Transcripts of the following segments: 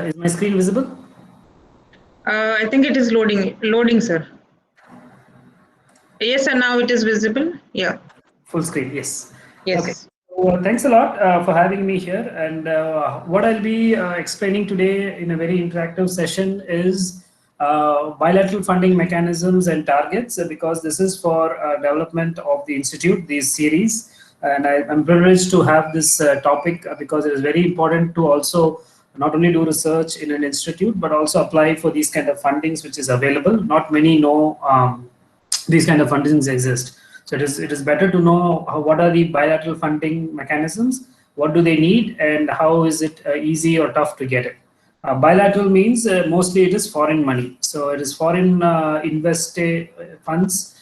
Is my screen visible? I think it is loading, sir. Yes, sir, now it is visible. Yeah. Full screen, yes. Okay. Yes. So, thanks a lot for having me here. And what I'll be explaining today in a very interactive session is bilateral funding mechanisms and targets, because this is for development of the institute, these series. And I'm privileged to have this topic because it is very important to also not only do research in an institute, but also apply for these kind of fundings, which is available. Not many know these kind of fundings exist. So it is better to know what are the bilateral funding mechanisms, what do they need, and how is it easy or tough to get it. Bilateral means mostly it is foreign money. So it is foreign funds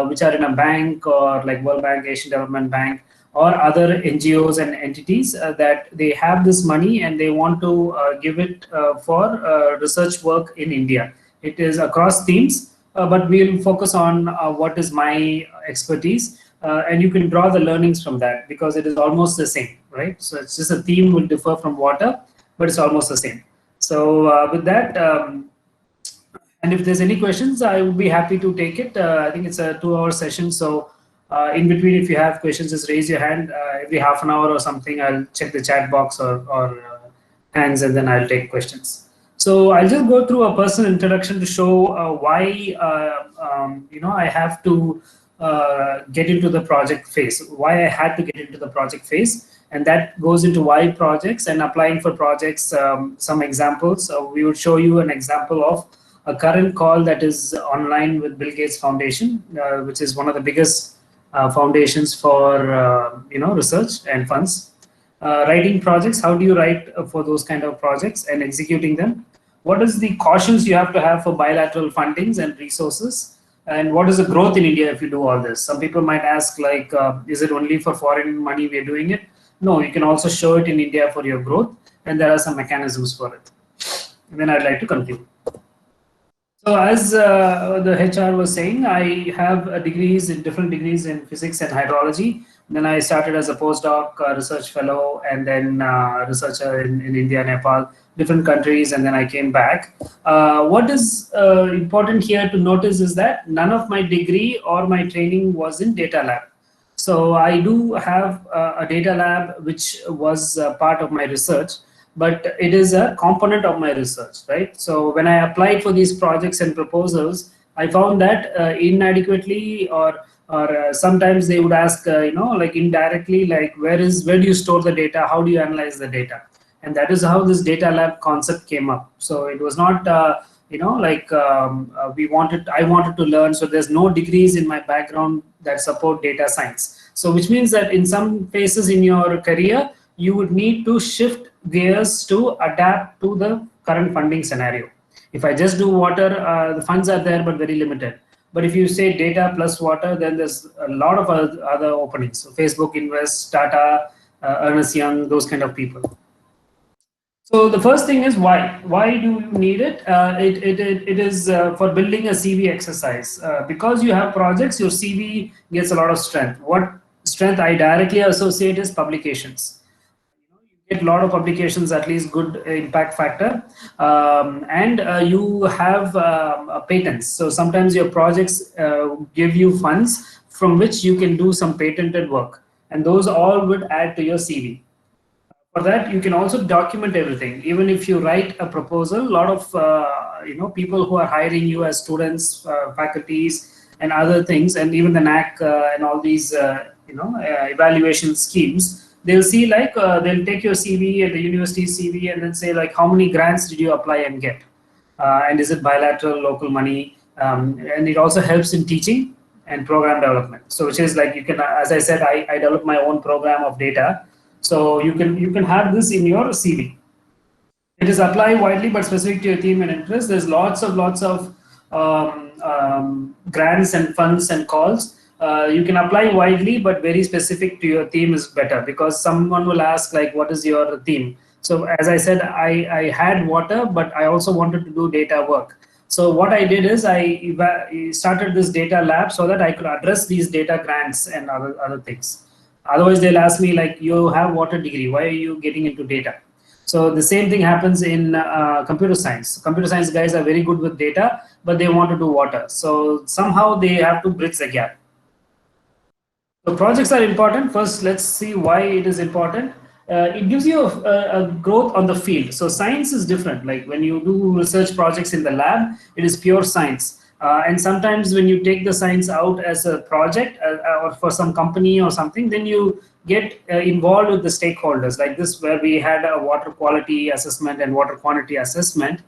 which are in a bank or like World Bank, Asian Development Bank, or other NGOs and entities that they have this money and they want to give it for research work in India. It is across themes, but we'll focus on what is my expertise, and you can draw the learnings from that because it is almost the same, right? So it's just a theme will differ from water, but it's almost the same. So with that, and if there's any questions, I would be happy to take it. I think it's a 2-hour session, so in between, if you have questions, just raise your hand. Every half an hour or something, I'll check the chat box or hands, and then I'll take questions. So I'll just go through a personal introduction to show why I have to get into the project phase, why I had to get into the project phase, and that goes into why projects and applying for projects. Some examples. We would show you an example of a current call that is online with Bill Gates Foundation, which is one of the biggest foundations for research and funds. Writing projects, how do you write for those kind of projects and executing them? What is the cautions you have to have for bilateral fundings and resources? And what is the growth in India if you do all this? Some people might ask, like, is it only for foreign money we're doing it? No, you can also show it in India for your growth, and there are some mechanisms for it. And then I'd like to conclude. So as the HR was saying, I have different degrees in physics and hydrology. Then I started as a postdoc, research fellow, and then researcher in India, Nepal, different countries, and then I came back. What is important here to notice is that none of my degree or my training was in data lab. So I do have a data lab, which was part of my research, but it is a component of my research, right? So when I applied for these projects and proposals, I found that inadequately or sometimes they would ask, like indirectly, like where do you store the data? How do you analyze the data? And that is how this data lab concept came up. So it was not, I wanted to learn. So there's no degrees in my background that support data science. So which means that in some phases in your career, you would need to shift gears to adapt to the current funding scenario. If I just do water, the funds are there, but very limited. But if you say data plus water, then there's a lot of other openings. So Facebook invests, Tata, Ernst Young, those kind of people. So the first thing is why? Why do you need it? It is for building a CV exercise. Because you have projects, your CV gets a lot of strength. What strength I directly associate is publications. You get a lot of publications, at least good impact factor, and you have patents. So sometimes your projects give you funds from which you can do some patented work, and those all would add to your CV. For that, you can also document everything. Even if you write a proposal, a lot of people who are hiring you as students, faculties, and other things, and even the NAC and all these evaluation schemes, they'll see like they'll take your CV and the university CV and then say like how many grants did you apply and get, and is it bilateral, local money, and it also helps in teaching and program development. So which is like you can, as I said, I developed my own program of data. So you can have this in your CV. It is applied widely, but specific to your theme and interest. There's lots of grants and funds and calls. You can apply widely, but very specific to your theme is better, because someone will ask like, what is your theme? So as I said, I had water, but I also wanted to do data work. So what I did is I started this data lab so that I could address these data grants and other things. Otherwise, they'll ask me like, you have water degree, why are you getting into data? So the same thing happens in computer science. Computer science guys are very good with data, but they want to do water. So somehow they have to bridge the gap. So projects are important. First, let's see why it is important. It gives you a growth on the field. So science is different. Like when you do research projects in the lab, it is pure science. And sometimes when you take the science out as a project or for some company or something, then you get involved with the stakeholders. Like this, where we had a water quality assessment and water quantity assessment.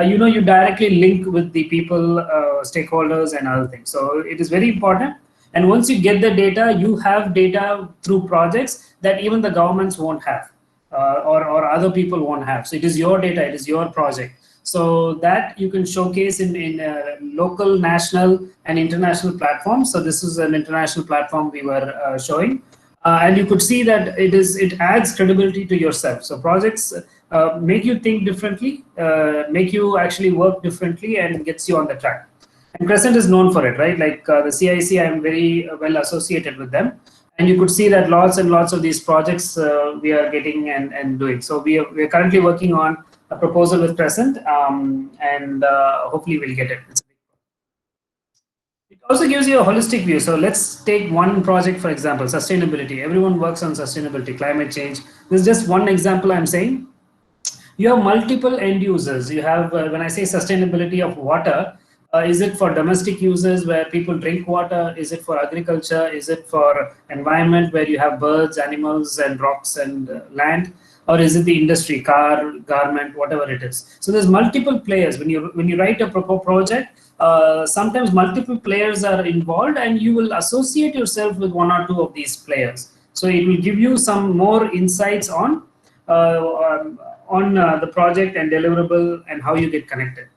You directly link with the people, stakeholders, and other things. So it is very important. And once you get the data, you have data through projects that even the governments won't have, or other people won't have. So it is your data, it is your project. So that you can showcase in local, national, and international platforms. So this is an international platform we were showing. And you could see that it adds credibility to yourself. So projects make you think differently, make you actually work differently, and gets you on the track. And Crescent is known for it, right? Like the CIC, I'm very well associated with them. And you could see that lots and lots of these projects we are getting and doing. So we are currently working on a proposal with Crescent, and hopefully we'll get it. It also gives you a holistic view. So let's take one project, for example, sustainability. Everyone works on sustainability, climate change. This is just one example I'm saying. You have multiple end users. You have, when I say sustainability of water, is it for domestic users where people drink water? Is it for agriculture? Is it for environment where you have birds, animals, and rocks and land? Or is it the industry, car, garment, whatever it is? So there's multiple players. When you write a project, sometimes multiple players are involved, and you will associate yourself with one or two of these players. So it will give you some more insights on the project and deliverable and how you get connected.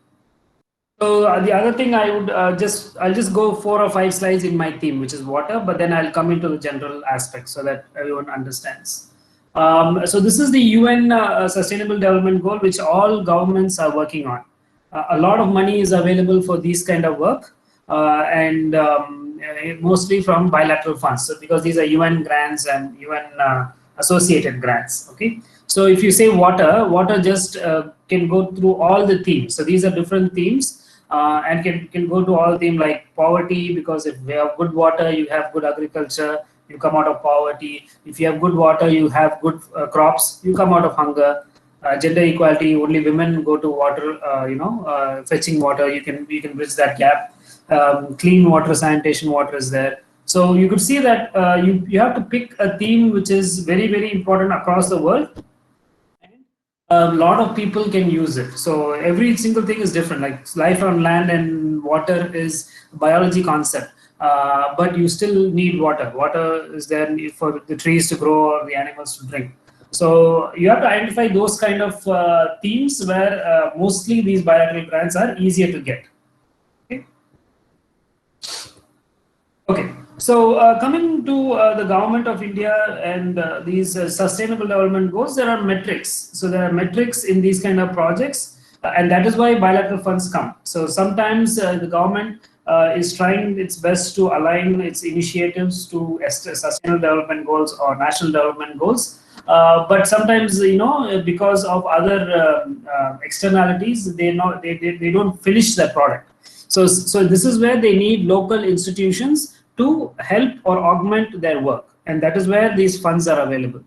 So the other thing I would I'll just go 4 or 5 slides in my theme, which is water, but then I'll come into the general aspects so that everyone understands. So this is the UN Sustainable Development Goal, which all governments are working on. A lot of money is available for these kind of work, and mostly from bilateral funds. So because these are UN grants and UN associated grants. Okay. So if you say water just can go through all the themes. So these are different themes. And can go to all themes like poverty, because if you have good water, you have good agriculture, you come out of poverty. If you have good water, you have good crops, you come out of hunger. Gender equality, only women go to water, fetching water, you can bridge that gap. Clean water, sanitation water is there. So you could see that you have to pick a theme which is very, very important across the world. A lot of people can use it. So every single thing is different. Like life on land and water is a biology concept, but you still need water. Water is there for the trees to grow or the animals to drink. So you have to identify those kind of themes where mostly these bilateral grants are easier to get. Okay. So coming to the government of India and these sustainable development goals, there are metrics. So there are metrics in these kind of projects, and that is why bilateral funds come. So sometimes the government is trying its best to align its initiatives to sustainable development goals or national development goals. But sometimes, because of other externalities, they don't finish the product. So this is where they need local institutions to help or augment their work, and that is where these funds are available.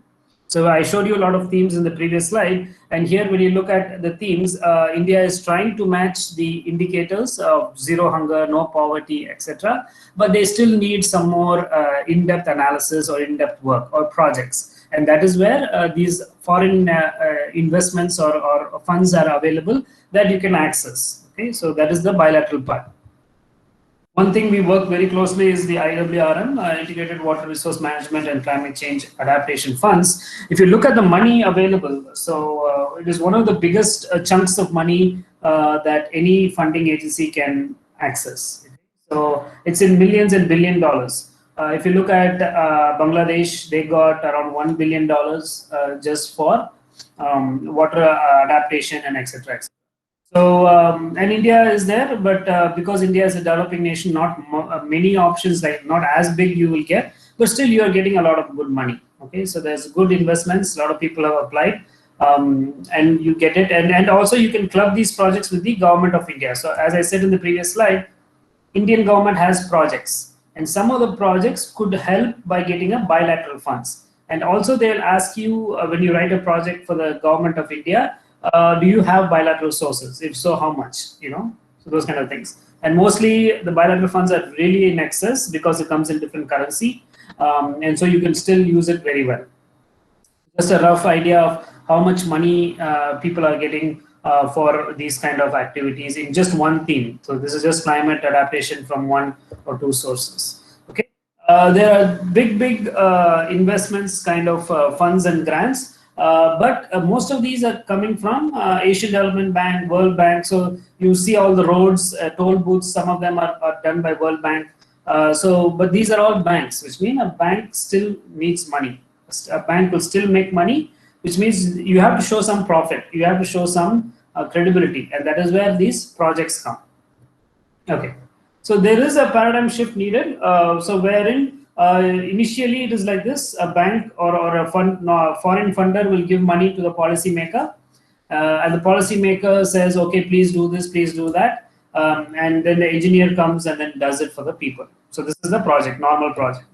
So I showed you a lot of themes in the previous slide, and here when you look at the themes, India is trying to match the indicators of zero hunger, no poverty, etc. But they still need some more in-depth analysis or in-depth work or projects, and that is where these foreign investments or funds are available that you can access. Okay, so that is the bilateral part. One thing we work very closely is the IWRM, Integrated Water Resource Management and Climate Change Adaptation Funds. If you look at the money available, so it is one of the biggest chunks of money that any funding agency can access. So it's in millions and $billion. If you look at Bangladesh, they got around $1 billion just for water adaptation and etc. So, and India is there, but because India is a developing nation, not many options, like not as big you will get, but still you are getting a lot of good money. Okay, so there's good investments, a lot of people have applied. and you get it. And also you can club these projects with the government of India. So as I said in the previous slide, Indian government has projects, and some of the projects could help by getting a bilateral funds. And also they'll ask you when you write a project for the government of India, do you have bilateral sources? If so, how much? So those kind of things. And mostly the bilateral funds are really in excess because it comes in different currency, and so you can still use it very well. Just a rough idea of how much money people are getting for these kind of activities in just one theme. So this is just climate adaptation from one or two sources. Okay, there are big investments, kind of funds and grants, but most of these are coming from Asian Development Bank, World Bank. So you see all the roads, toll booths. Some of them are done by World Bank. But these are all banks, which mean a bank still needs money. A bank will still make money, which means you have to show some profit, you have to show some credibility, and that is where these projects come. Okay, so there is a paradigm shift needed. So wherein initially it is like this: a bank or a fund, foreign funder will give money to the policy maker, and the policy maker says, okay, please do this, please do that, and then the engineer comes and then does it for the people. So this is the project, normal project.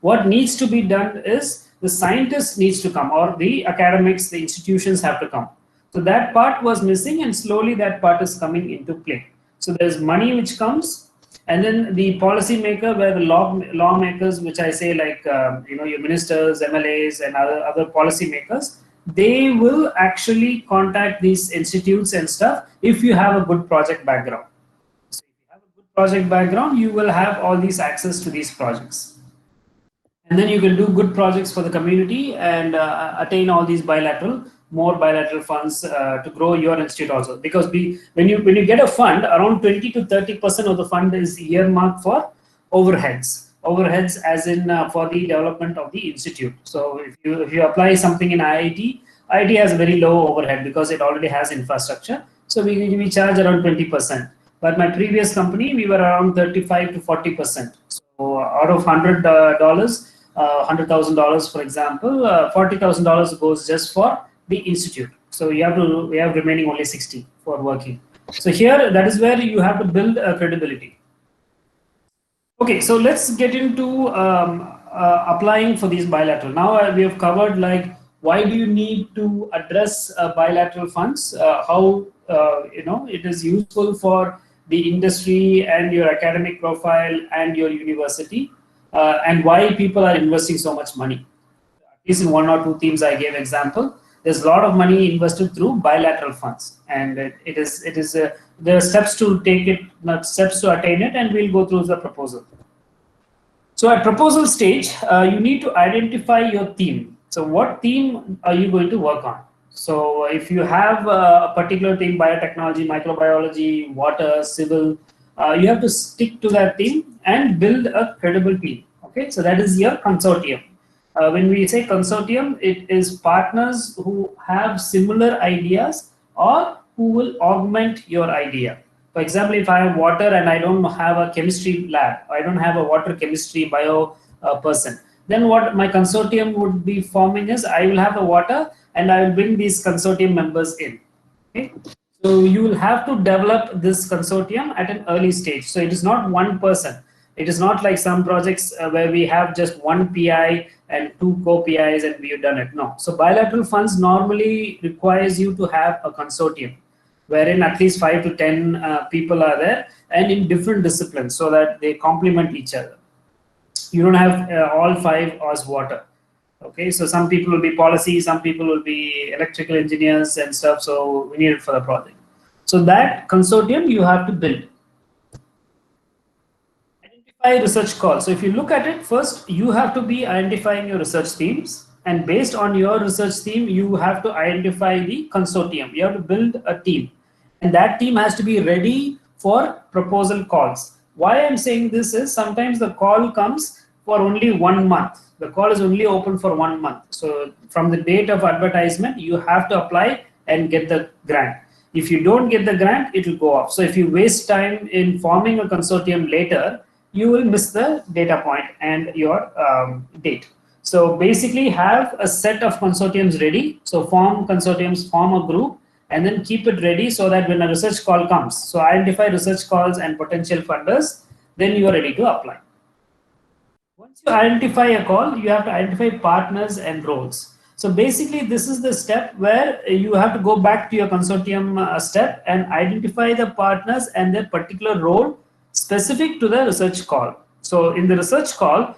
What needs to be done is the scientists needs to come, or the academics, the institutions have to come. So that part was missing, and slowly that part is coming into play. So there's money which comes, and then the policy maker, where the lawmakers, which I say, like your ministers, MLAs, and other policy makers, they will actually contact these institutes and stuff if you have a good project background. So if you have a good project background, you will have all these access to these projects. And then you can do good projects for the community and attain all these more bilateral funds to grow your institute also. Because when you get a fund, around 20 to 30% of the fund is earmarked for overheads. Overheads as in for the development of the institute. So if you apply something in IIT has a very low overhead because it already has infrastructure. So we charge around 20%. But my previous company, we were around 35 to 40%. So out of $100, $100,000, for example, $40,000 goes just for the institute. So we have remaining only 60 for working. So here, that is where you have to build a credibility. Okay, so let's get into applying for these bilateral. Now we have covered, like, why do you need to address bilateral funds? How it is useful for the industry and your academic profile and your university. And why people are investing so much money. At least in one or two themes I gave example. There's a lot of money invested through bilateral funds, and there are steps to take it, not steps to attain it, and we'll go through the proposal. So at proposal stage, you need to identify your theme. So what theme are you going to work on? So if you have a particular theme, biotechnology, microbiology, water, civil, you have to stick to that theme and build a credible team. Okay, so that is your consortium. When we say consortium, it is partners who have similar ideas or who will augment your idea. For example, if I have water and I don't have a chemistry lab, I don't have a water chemistry bio person, then what my consortium would be forming is I will have the water and I will bring these consortium members in. Okay? So you will have to develop this consortium at an early stage. So it is not one person. It is not like some projects where we have just one PI and two co-PIs and we have done it. No. So bilateral funds normally requires you to have a consortium wherein at least 5 to 10 people are there and in different disciplines so that they complement each other. You don't have all 5 as water. Okay, so some people will be policy, some people will be electrical engineers and stuff. So we need it for the project. So that consortium you have to build. Identify research calls. So if you look at it, first you have to be identifying your research themes, and based on your research theme, you have to identify the consortium. You have to build a team, and that team has to be ready for proposal calls. Why I'm saying this is sometimes the call comes for only 1 month. The call is only open for 1 month. So from the date of advertisement, you have to apply and get the grant. If you don't get the grant, it will go off. So if you waste time in forming a consortium later, you will miss the data point and your date. So basically have a set of consortiums ready. So form consortiums, form a group, and then keep it ready so that when a research call comes, so identify research calls and potential funders, then you are ready to apply. Once you identify a call, you have to identify partners and roles. So basically, this is the step where you have to go back to your consortium step and identify the partners and their particular role specific to the research call. So in the research call,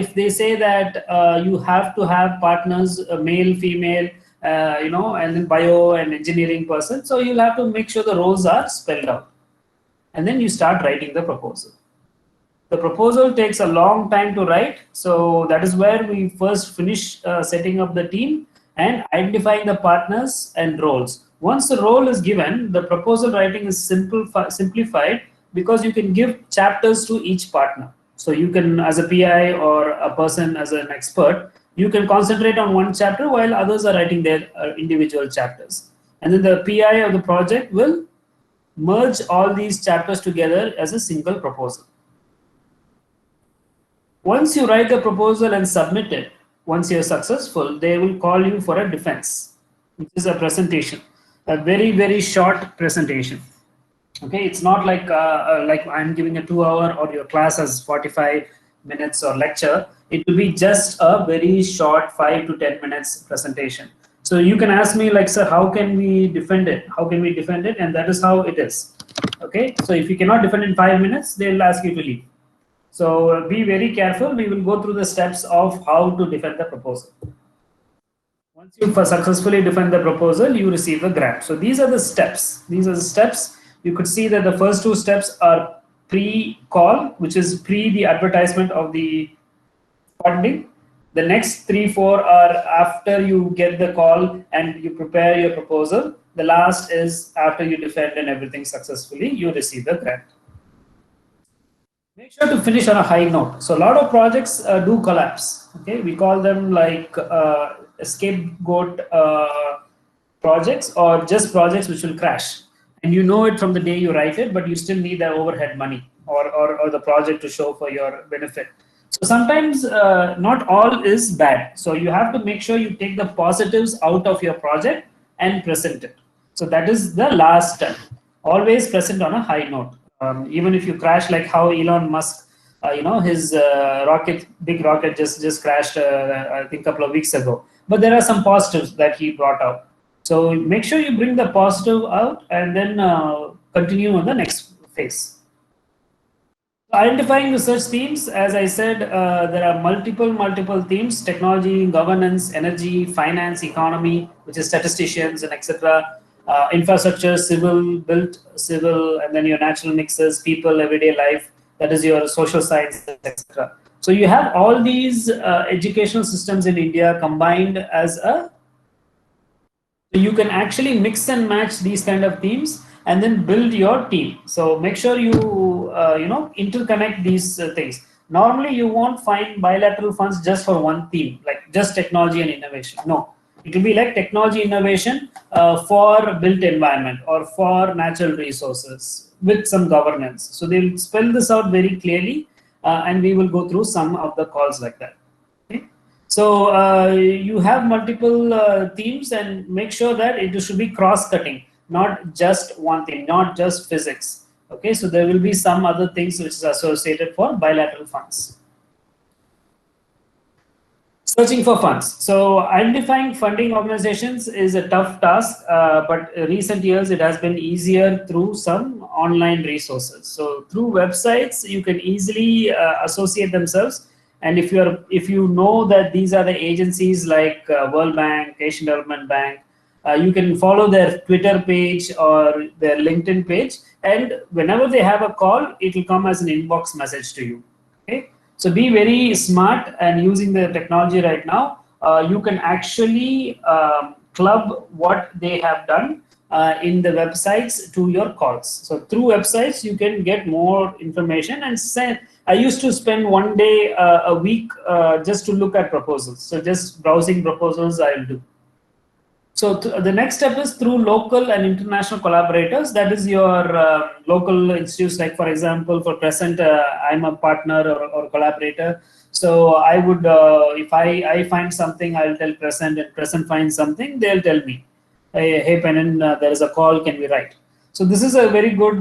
if they say that you have to have partners, male, female, and then bio and engineering person, so you'll have to make sure the roles are spelled out. And then you start writing the proposal. The proposal takes a long time to write, so that is where we first finish setting up the team and identifying the partners and roles. Once the role is given, the proposal writing is simplified because you can give chapters to each partner. So you can, as a PI or a person as an expert, you can concentrate on one chapter while others are writing their individual chapters. And then the PI of the project will merge all these chapters together as a single proposal. Once you write the proposal and submit it, once you're successful, they will call you for a defense, which is a presentation, a very, very short presentation. Okay, it's not like I'm giving a 2-hour or your class has 45 minutes or lecture. It will be just a very short 5 to 10 minutes presentation. So you can ask me like, sir, how can we defend it? How can we defend it? And that is how it is. Okay, so if you cannot defend in 5 minutes, they'll ask you to leave. So be very careful. We will go through the steps of how to defend the proposal. Once you successfully defend the proposal, you receive the grant. So these are the steps. These are the steps. You could see that the first 2 steps are pre-call, which is pre the advertisement of the funding. The next 3-4 are after you get the call and you prepare your proposal. The last is after you defend and everything successfully, you receive the grant. Make sure to finish on a high note. So a lot of projects do collapse. Okay, we call them like scapegoat projects or just projects which will crash. And you know it from the day you write it, but you still need the overhead money or the project to show for your benefit. So sometimes not all is bad. So you have to make sure you take the positives out of your project and present it. So that is the last step. Always present on a high note. Even if you crash, like how Elon Musk, his big rocket just crashed, I think a couple of weeks ago. But there are some positives that he brought out. So make sure you bring the positive out and then continue on the next phase. Identifying research themes, as I said, there are multiple themes: technology, governance, energy, finance, economy, which is statisticians and etc. Infrastructure, civil, built, civil, and then your natural mixes, people, everyday life, that is your social science, etc. So you have all these educational systems in India combined as a, so you can actually mix and match these kind of themes and then build your team. So make sure you interconnect these things. Normally you won't find bilateral funds just for one theme, like just technology and innovation. No, it will be like technology innovation for built environment or for natural resources with some governance. So they'll spell this out very clearly and we will go through some of the calls like that. Okay? So you have multiple themes and make sure that it should be cross-cutting, not just one thing, not just physics. Okay, so there will be some other things which is associated for bilateral funds. Searching for funds. So identifying funding organizations is a tough task, but recent years it has been easier through some online resources. So through websites, you can easily associate themselves. And if you know that these are the agencies like World Bank, Asian Development Bank, you can follow their Twitter page or their LinkedIn page, and whenever they have a call, it will come as an inbox message to you. Okay. So be very smart, and using the technology right now, you can actually club what they have done in the websites to your calls. So through websites, you can get more information and send. I used to spend one day a week just to look at proposals. So just browsing proposals I will do. So the next step is through local and international collaborators. That is your local institutes. Like for example, for present, I'm a partner or collaborator So I would, if I find something, I'll tell Crescent, and Crescent finds something, they'll tell me, hey Pennan, there is a call, can we write? So this is a very good,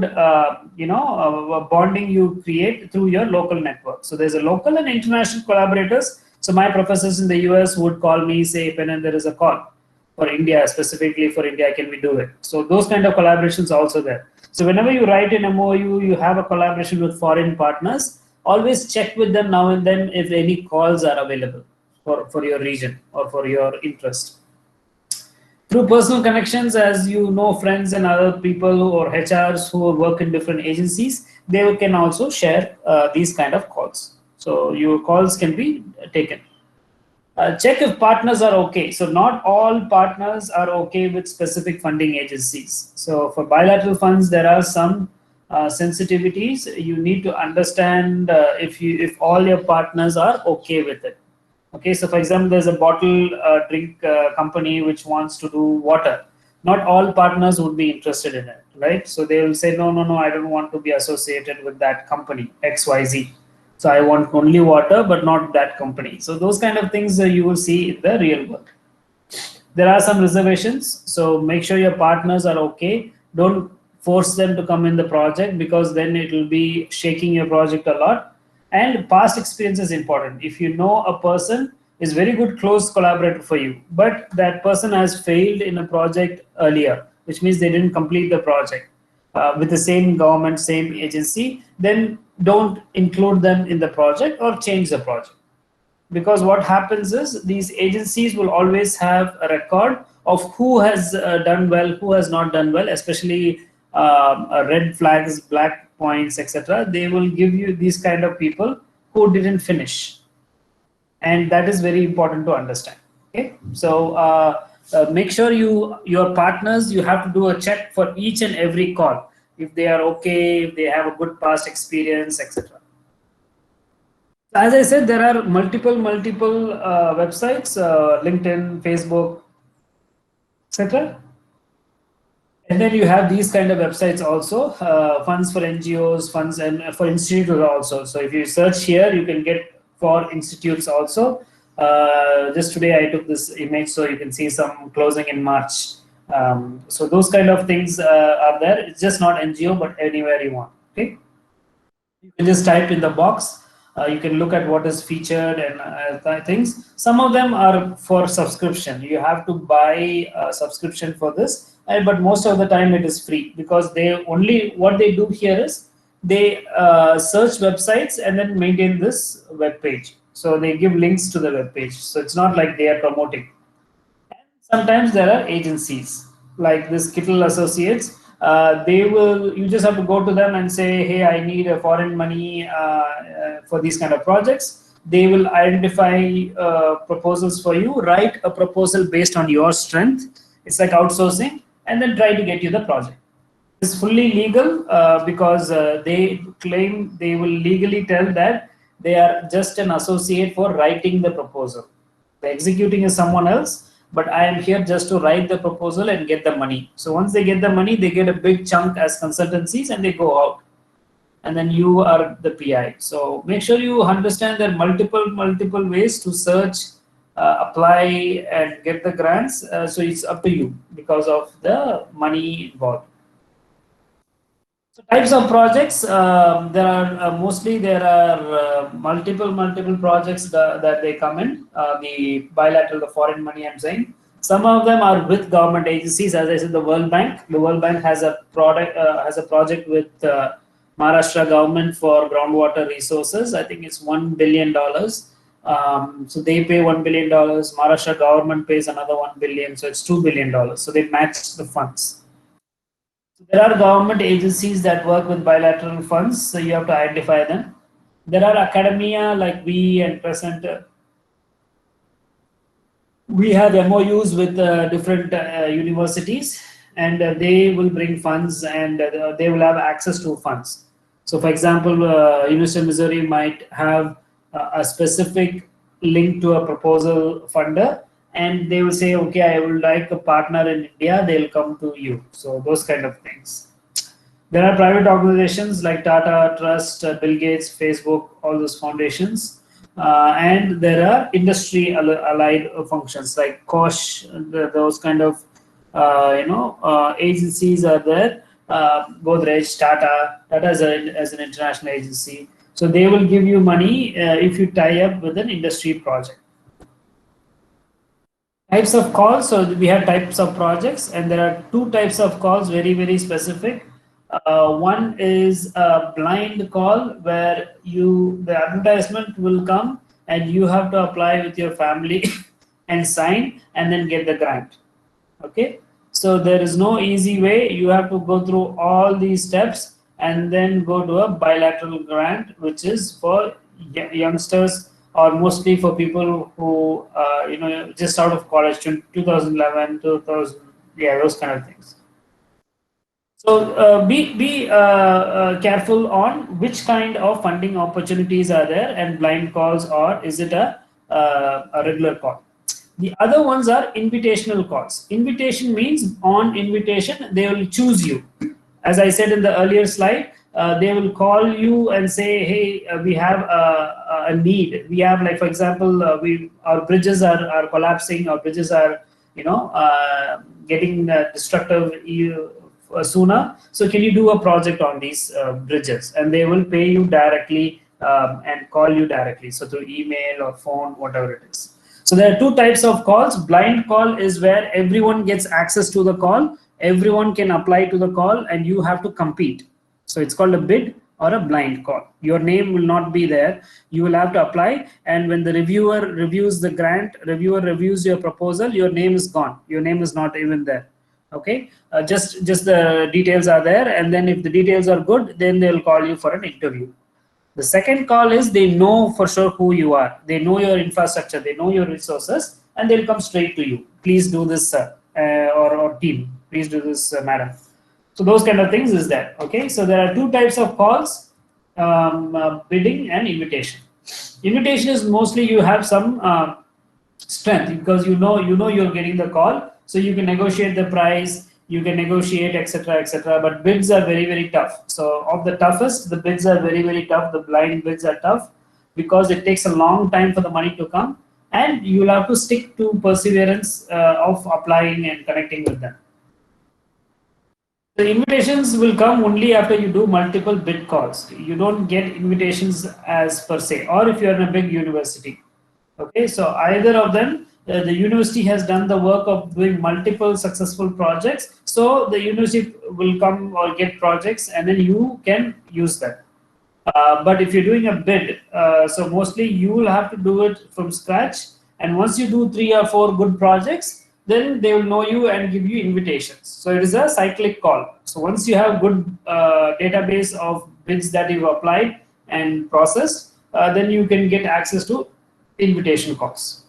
bonding you create through your local network. So there's a local and international collaborators. So my professors in the US would call me, say, Pennan, there is a call for India, specifically for India, can we do it? So those kind of collaborations are also there. So whenever you write an MOU, you have a collaboration with foreign partners, always check with them now and then if any calls are available for your region or for your interest. Through personal connections, as you know, friends and other people or HRs who work in different agencies, they can also share these kind of calls. So your calls can be taken. Check if partners are okay. So not all partners are okay with specific funding agencies. So for bilateral funds, there are some sensitivities. You need to understand if all your partners are okay with it. Okay, so for example, there's a bottle drink company which wants to do water. Not all partners would be interested in it, right? So they will say, no, no, no, I don't want to be associated with that company, XYZ. So I want only water, but not that company. So those kind of things you will see in the real world. There are some reservations, so make sure your partners are okay. Don't force them to come in the project, because then it will be shaking your project a lot. And past experience is important. If you know a person is very good close collaborator for you, but that person has failed in a project earlier, which means they didn't complete the project with the same government, same agency, then don't include them in the project or change the project. Because what happens is these agencies will always have a record of who has done well, who has not done well, especially red flags, black points, etc. They will give you these kind of people who didn't finish, and that is very important to understand. Okay, so make sure your partners, you have to do a check for each and every call, if they are okay, if they have a good past experience, etc. As I said, there are multiple websites, LinkedIn, Facebook, etc. And then you have these kind of websites also, funds for NGOs, funds and for institutes also. So if you search here, you can get for institutes also. Just today I took this image, so you can see some closing in March. So those kind of things are there. It's just not NGO, but anywhere you want. Okay. You can just type in the box. You can look at what is featured and things. Some of them are for subscription. You have to buy a subscription for this, but most of the time it is free, because they only, what they do here is they search websites and then maintain this web page. So they give links to the web page. So it's not like they are promoting. Sometimes there are agencies like this Kittle Associates. They will, you just have to go to them and say, hey, I need a foreign money for these kind of projects. They will identify proposals for you, write a proposal based on your strength. It's like outsourcing, and then try to get you the project. It's fully legal because they claim, they will legally tell that they are just an associate for writing the proposal. The executing is someone else, but I am here just to write the proposal and get the money. So once they get the money, they get a big chunk as consultancies and they go out. And then you are the PI. So make sure you understand there are multiple ways to search, apply and get the grants. So it's up to you because of the money involved. So types of projects, there are mostly there are multiple projects that they come in, the bilateral, the foreign money I'm saying. Some of them are with government agencies. As I said, the World Bank has a project with Maharashtra government for groundwater resources. I think it's $1 billion. So they pay $1 billion. Maharashtra government pays another $1 billion. So it's $2 billion. So they match the funds. There are government agencies that work with bilateral funds, so you have to identify them. There are academia like we and Present. We have MOUs with different universities, and they will bring funds, and they will have access to funds. So, for example, University of Missouri might have a specific link to a proposal funder, and they will say, okay, I would like a partner in India, they'll come to you. So those kind of things. There are private organizations like Tata Trust, Bill Gates, Facebook, all those foundations. and there are industry allied functions like Kosh, those kind of agencies are there. Godrej, Tata as an international agency. So they will give you money if you tie up with an industry project. Types of calls. So we have types of projects, and there are two types of calls, very specific. One is a blind call where the advertisement will come and you have to apply with your family and sign and then get the grant. Okay, so there is no easy way. You have to go through all these steps and then go to a bilateral grant, which is for youngsters or mostly for people who just out of college, 2011, 2000, yeah, those kind of things. So be careful on which kind of funding opportunities are there, and blind calls, or is it a regular call. The other ones are invitational calls. Invitation means on invitation they will choose you. As I said in the earlier slide, they will call you and say, "Hey, we have a need. We have, like, for example, our bridges are collapsing. Our bridges are, getting destructive sooner. So can you do a project on these bridges?" And they will pay you directly and call you directly. So through email or phone, whatever it is. So there are two types of calls. Blind call is where everyone gets access to the call. Everyone can apply to the call and you have to compete. So it's called a bid or a blind call. Your name will not be there. You will have to apply, and when the reviewer reviews the grant, reviewer reviews your proposal, your name is gone. Your name is not even there. Okay, just the details are there, and then if the details are good, then they'll call you for an interview. The second call is they know for sure who you are. They know your infrastructure, they know your resources, and they'll come straight to you. Please do this, sir, or team. Please do this, madam. So those kind of things is there. Okay, so there are two types of calls: bidding and invitation. Invitation is mostly you have some strength because you know you're getting the call, so you can negotiate the price, you can negotiate, etc. But bids are very tough. So of the toughest, the bids are very tough. The blind bids are tough because it takes a long time for the money to come, and you'll have to stick to perseverance of applying and connecting with them. The invitations will come only after you do multiple bid calls. You don't get invitations as per se, or if you're in a big university. Okay, so either of them, the university has done the work of doing multiple successful projects. So the university will come or get projects, and then you can use them. But if you're doing a bid, so mostly you will have to do it from scratch. And once you do 3 or 4 good projects, then they will know you and give you invitations. So it is a cyclic call. So once you have good database of bids that you've applied and processed, then you can get access to invitation calls.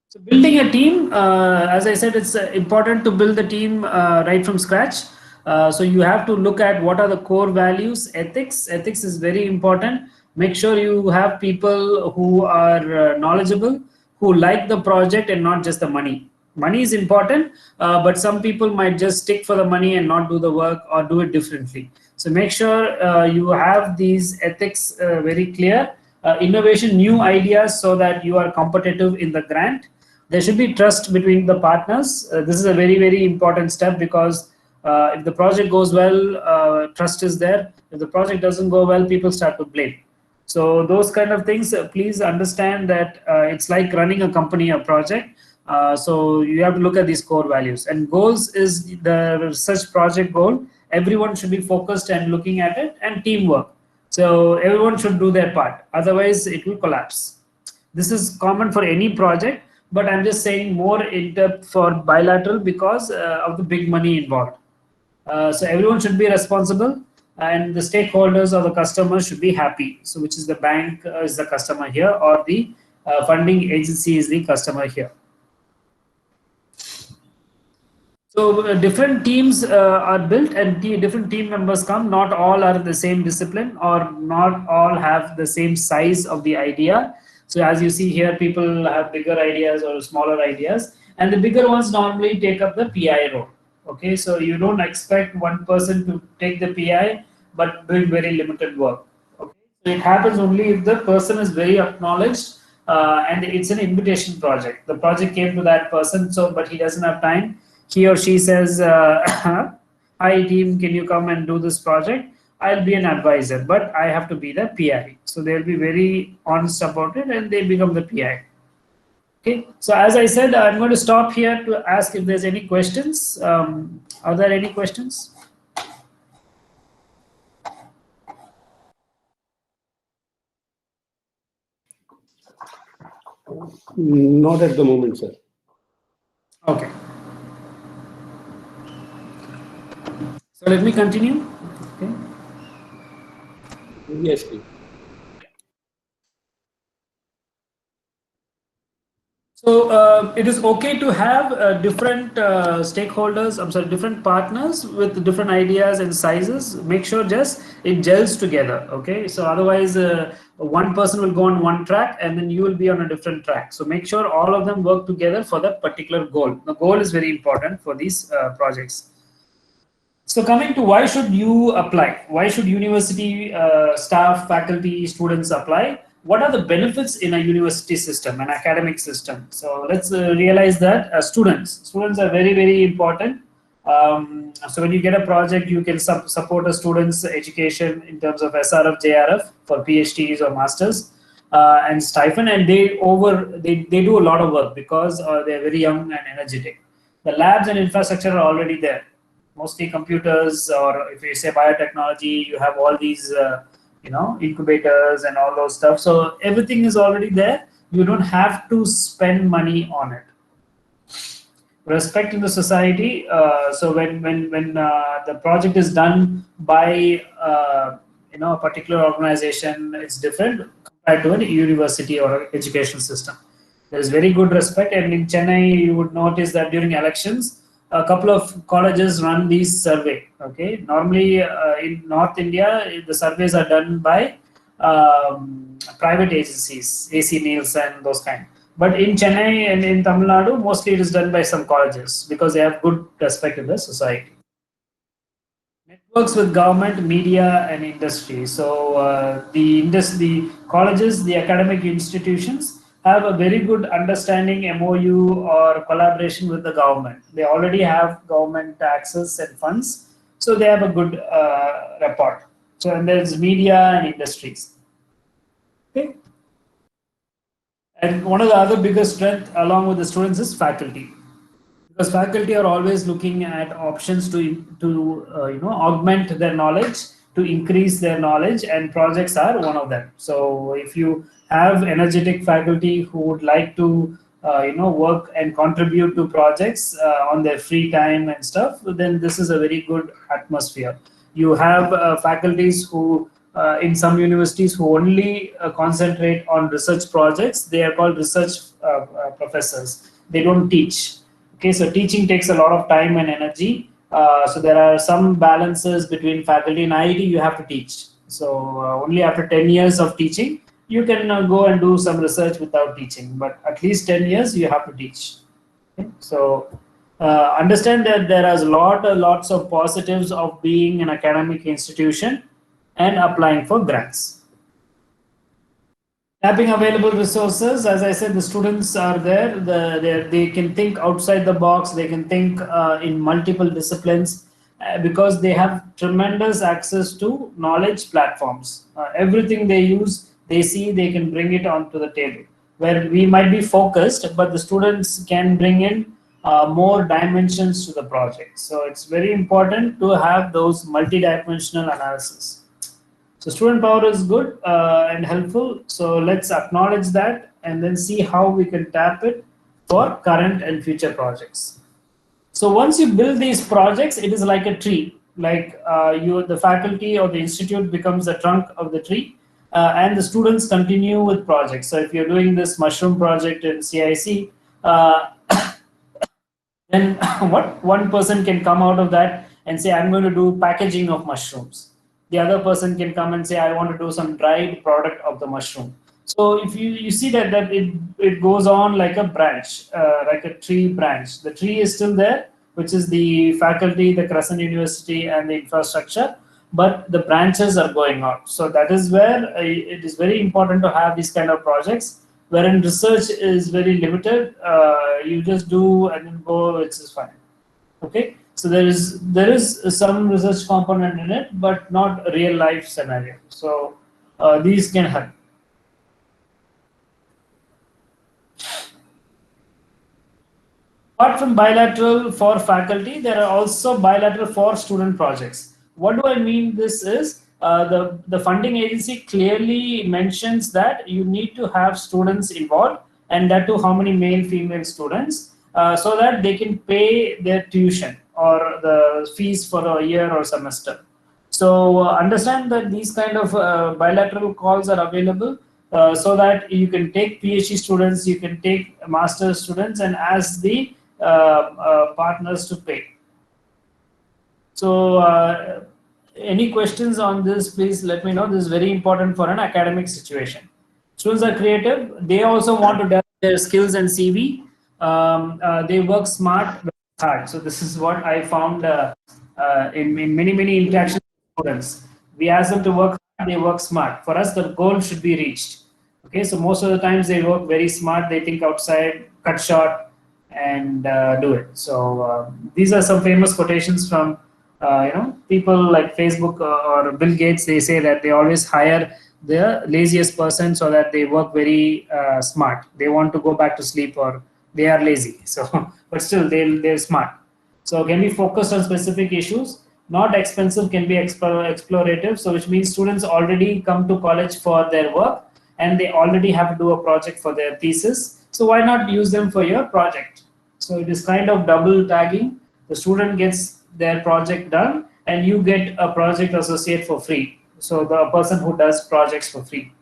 So building a team, as I said, it's important to build the team right from scratch. So you have to look at what are the core values. Ethics is very important. Make sure you have people who are knowledgeable, who like the project and not just the money. Money is important, but some people might just stick for the money and not do the work or do it differently. So make sure you have these ethics very clear. Innovation, new ideas, so that you are competitive in the grant. There should be trust between the partners. This is a very important step, because if the project goes well, trust is there. If the project doesn't go well, people start to blame. So those kind of things, please understand that it's like running a company, a project. So you have to look at these core values. And goals is the research project goal. Everyone should be focused and looking at it, and teamwork. So everyone should do their part. Otherwise, it will collapse. This is common for any project, but I'm just saying more in depth for bilateral because of the big money involved. So everyone should be responsible, and the stakeholders or the customers should be happy. So which is the bank is the customer here, or the funding agency is the customer here. So different teams are built, and different team members come. Not all are the same discipline, or not all have the same size of the idea. So as you see here, people have bigger ideas or smaller ideas, and the bigger ones normally take up the PI role. Okay, so you don't expect one person to take the PI, but doing very limited work. Okay, It happens only if the person is very acknowledged, and it's an invitation project. The project came to that person, so but he doesn't have time. He or she says, "Hi team, can you come and do this project? I'll be an advisor, but I have to be the PI." So they'll be very honest about it, and they become the PI. Okay. So as I said, I'm going to stop here to ask if there's any questions. Are there any questions? Not at the moment, sir. Okay. So let me continue. Okay. Yes, please. So it is okay to have different stakeholders, I'm sorry, different partners with different ideas and sizes. Make sure just it gels together. Okay. So otherwise, one person will go on one track and then you will be on a different track. So make sure all of them work together for that particular goal. The goal is very important for these projects. So coming to why should you apply? Why should university staff, faculty, students apply? What are the benefits in a university system, an academic system? So let's realize that students are very, very important. So when you get a project, you can support a student's education in terms of SRF, JRF for PhDs or masters, and stipend, and they do a lot of work because they're very young and energetic. The labs and infrastructure are already there, mostly computers, or if you say biotechnology, you have all these incubators and all those stuff. So everything is already there. You don't have to spend money on it. Respect in the society. So when the project is done by a particular organization, it's different compared to a university or education system. There is very good respect, and in Chennai, you would notice that during elections, a couple of colleges run these survey. Okay, normally in North India, the surveys are done by private agencies, AC Niels and those kind. But in Chennai and in Tamil Nadu, mostly it is done by some colleges because they have good respect in the society. Networks with government, media, and industry. So the colleges, the academic institutions have a very good understanding, MOU or collaboration with the government. They already have government access and funds, so they have a good rapport. So and there's media and industries. Okay. And one of the other biggest strength along with the students is faculty, because faculty are always looking at options to augment their knowledge, to increase their knowledge, and projects are one of them. So if you have energetic faculty who would like to work and contribute to projects on their free time and stuff, then this is a very good atmosphere. You have faculties who in some universities who only concentrate on research projects. They are called research professors. They don't teach. Okay, so teaching takes a lot of time and energy. So there are some balances between faculty and IIT. You have to teach. So only after 10 years of teaching, you can go and do some research without teaching. But at least 10 years, you have to teach. Okay? So understand that there are lots of positives of being an academic institution and applying for grants. Tapping available resources, as I said, the students are there. They can think outside the box. They can think in multiple disciplines because they have tremendous access to knowledge platforms. Everything they use, they see, they can bring it onto the table. Where we might be focused, but the students can bring in more dimensions to the project. So it's very important to have those multi-dimensional analysis. So student power is good and helpful. So let's acknowledge that and then see how we can tap it for current and future projects. So once you build these projects, it is like a tree. Like the faculty or the institute becomes the trunk of the tree, and the students continue with projects. So if you're doing this mushroom project in CIC, then what one person can come out of that and say, I'm going to do packaging of mushrooms. The other person can come and say, I want to do some dried product of the mushroom. So if you see that it goes on like a branch, like a tree branch. The tree is still there, which is the faculty, the Crescent University, and the infrastructure. but the branches are going out. So that is where it is very important to have these kind of projects, wherein research is very limited. You just do and then go, which is fine. Okay, so there is some research component in it, but not a real life scenario. So these can help. Apart from bilateral for faculty, there are also bilateral for student projects. What do I mean? This is the funding agency clearly mentions that you need to have students involved, and that too how many male, female students, so that they can pay their tuition or the fees for a year or semester. So understand that these kind of bilateral calls are available, so that you can take PhD students, you can take master's students, and ask the partners to pay. So any questions on this, please let me know. This is very important for an academic situation. Students are creative. They also want to develop their skills and CV. They work smart, hard. So this is what I found in many interactions with students. We ask them to work hard, they work smart. For us, the goal should be reached. Okay, so most of the times they work very smart. They think outside, cut short, and do it. So these are some famous quotations from people like Facebook or Bill Gates. They say that they always hire the laziest person so that they work very smart. They want to go back to sleep, or they are lazy. So, but still they're smart. So can be focused on specific issues. Not expensive, can be explorative. So which means students already come to college for their work, and they already have to do a project for their thesis. So why not use them for your project? So it is kind of double tagging. The student gets their project done, and you get a project associate for free. So the person who does projects for free.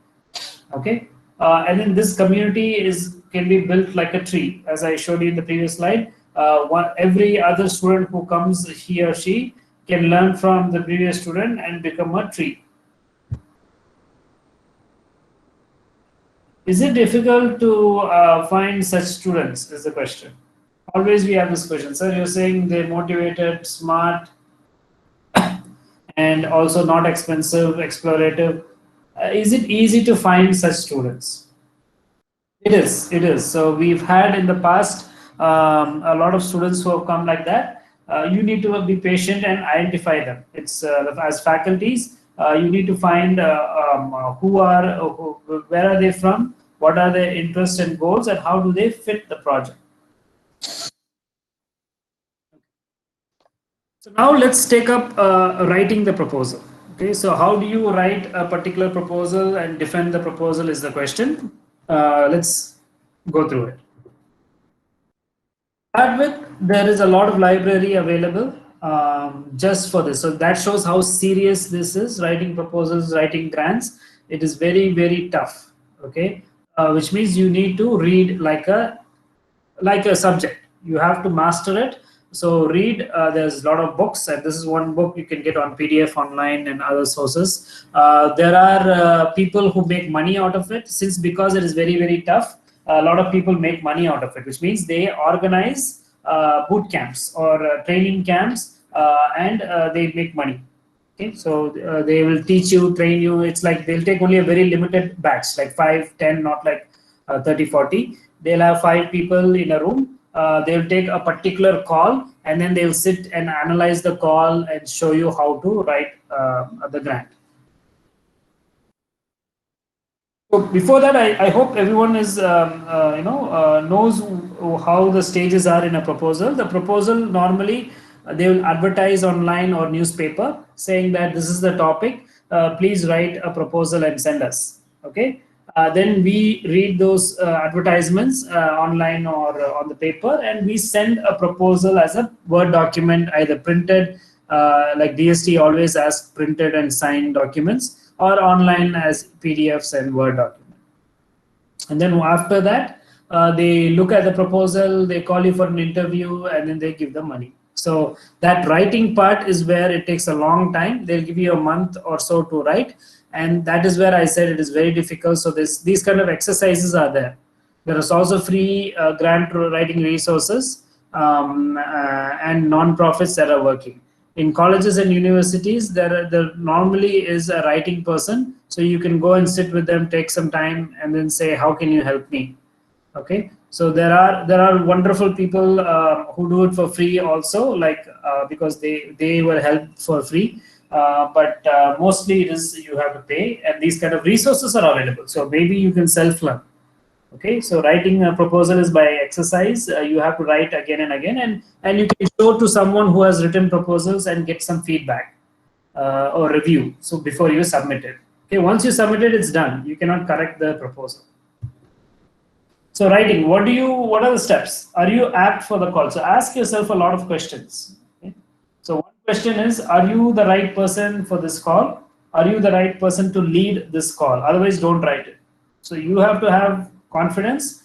Okay, and then this community can be built like a tree, as I showed you in the previous slide. Every other student who comes, he or she can learn from the previous student and become a tree. Is it difficult to find such students, is the question. Always we have this question. Sir, you're saying they're motivated, smart, and also not expensive, explorative. Is it easy to find such students? It is. So we've had in the past a lot of students who have come like that. You need to be patient and identify them. It's as faculties, you need to find where are they from, what are their interests and goals, and how do they fit the project. So now let's take up writing the proposal. Okay, so how do you write a particular proposal and defend the proposal is the question. Let's go through it. Start with, there is a lot of library available just for this. So that shows how serious this is. Writing proposals, writing grants, it is very tough. Okay, which means you need to read like a subject. You have to master it. So read, there's a lot of books, and this is one book you can get on PDF online and other sources. There are people who make money out of it, because it is very tough. A lot of people make money out of it, which means they organize boot camps or training camps, and they make money. Okay, so they will teach you, train you. It's like they'll take only a very limited batch, like 5, 10, not like 30, 40. They'll have 5 people in a room. They'll take a particular call, and then they'll sit and analyze the call and show you how to write the grant. So before that, I hope everyone is knows how the stages are in a proposal. The proposal normally they will advertise online or newspaper saying that this is the topic. Please write a proposal and send us. Okay. Then we read those advertisements online or on the paper, and we send a proposal as a Word document, either printed, like DST always asks printed and signed documents, or online as PDFs and Word document. And then after that, they look at the proposal, they call you for an interview, and then they give the money. So that writing part is where it takes a long time. They'll give you a month or so to write. And that is where I said it is very difficult. So these kind of exercises are there. There is also free grant writing resources and non-profits that are working. In colleges and universities, there normally is a writing person, so you can go and sit with them, take some time, and then say, how can you help me? Okay, so there are wonderful people who do it for free also, like because they were helped for free, but mostly it is you have to pay, and these kind of resources are available, so maybe you can self-learn. Okay, so writing a proposal is by exercise. You have to write again and again, and you can show to someone who has written proposals and get some feedback or review. So before you submit it, okay, once you submit it, it's done. You cannot correct the proposal. So writing, what are the steps? Are you apt for the call? So ask yourself a lot of questions. Okay? So one question is, are you the right person for this call? Are you the right person to lead this call? Otherwise, don't write it. So you have to have confidence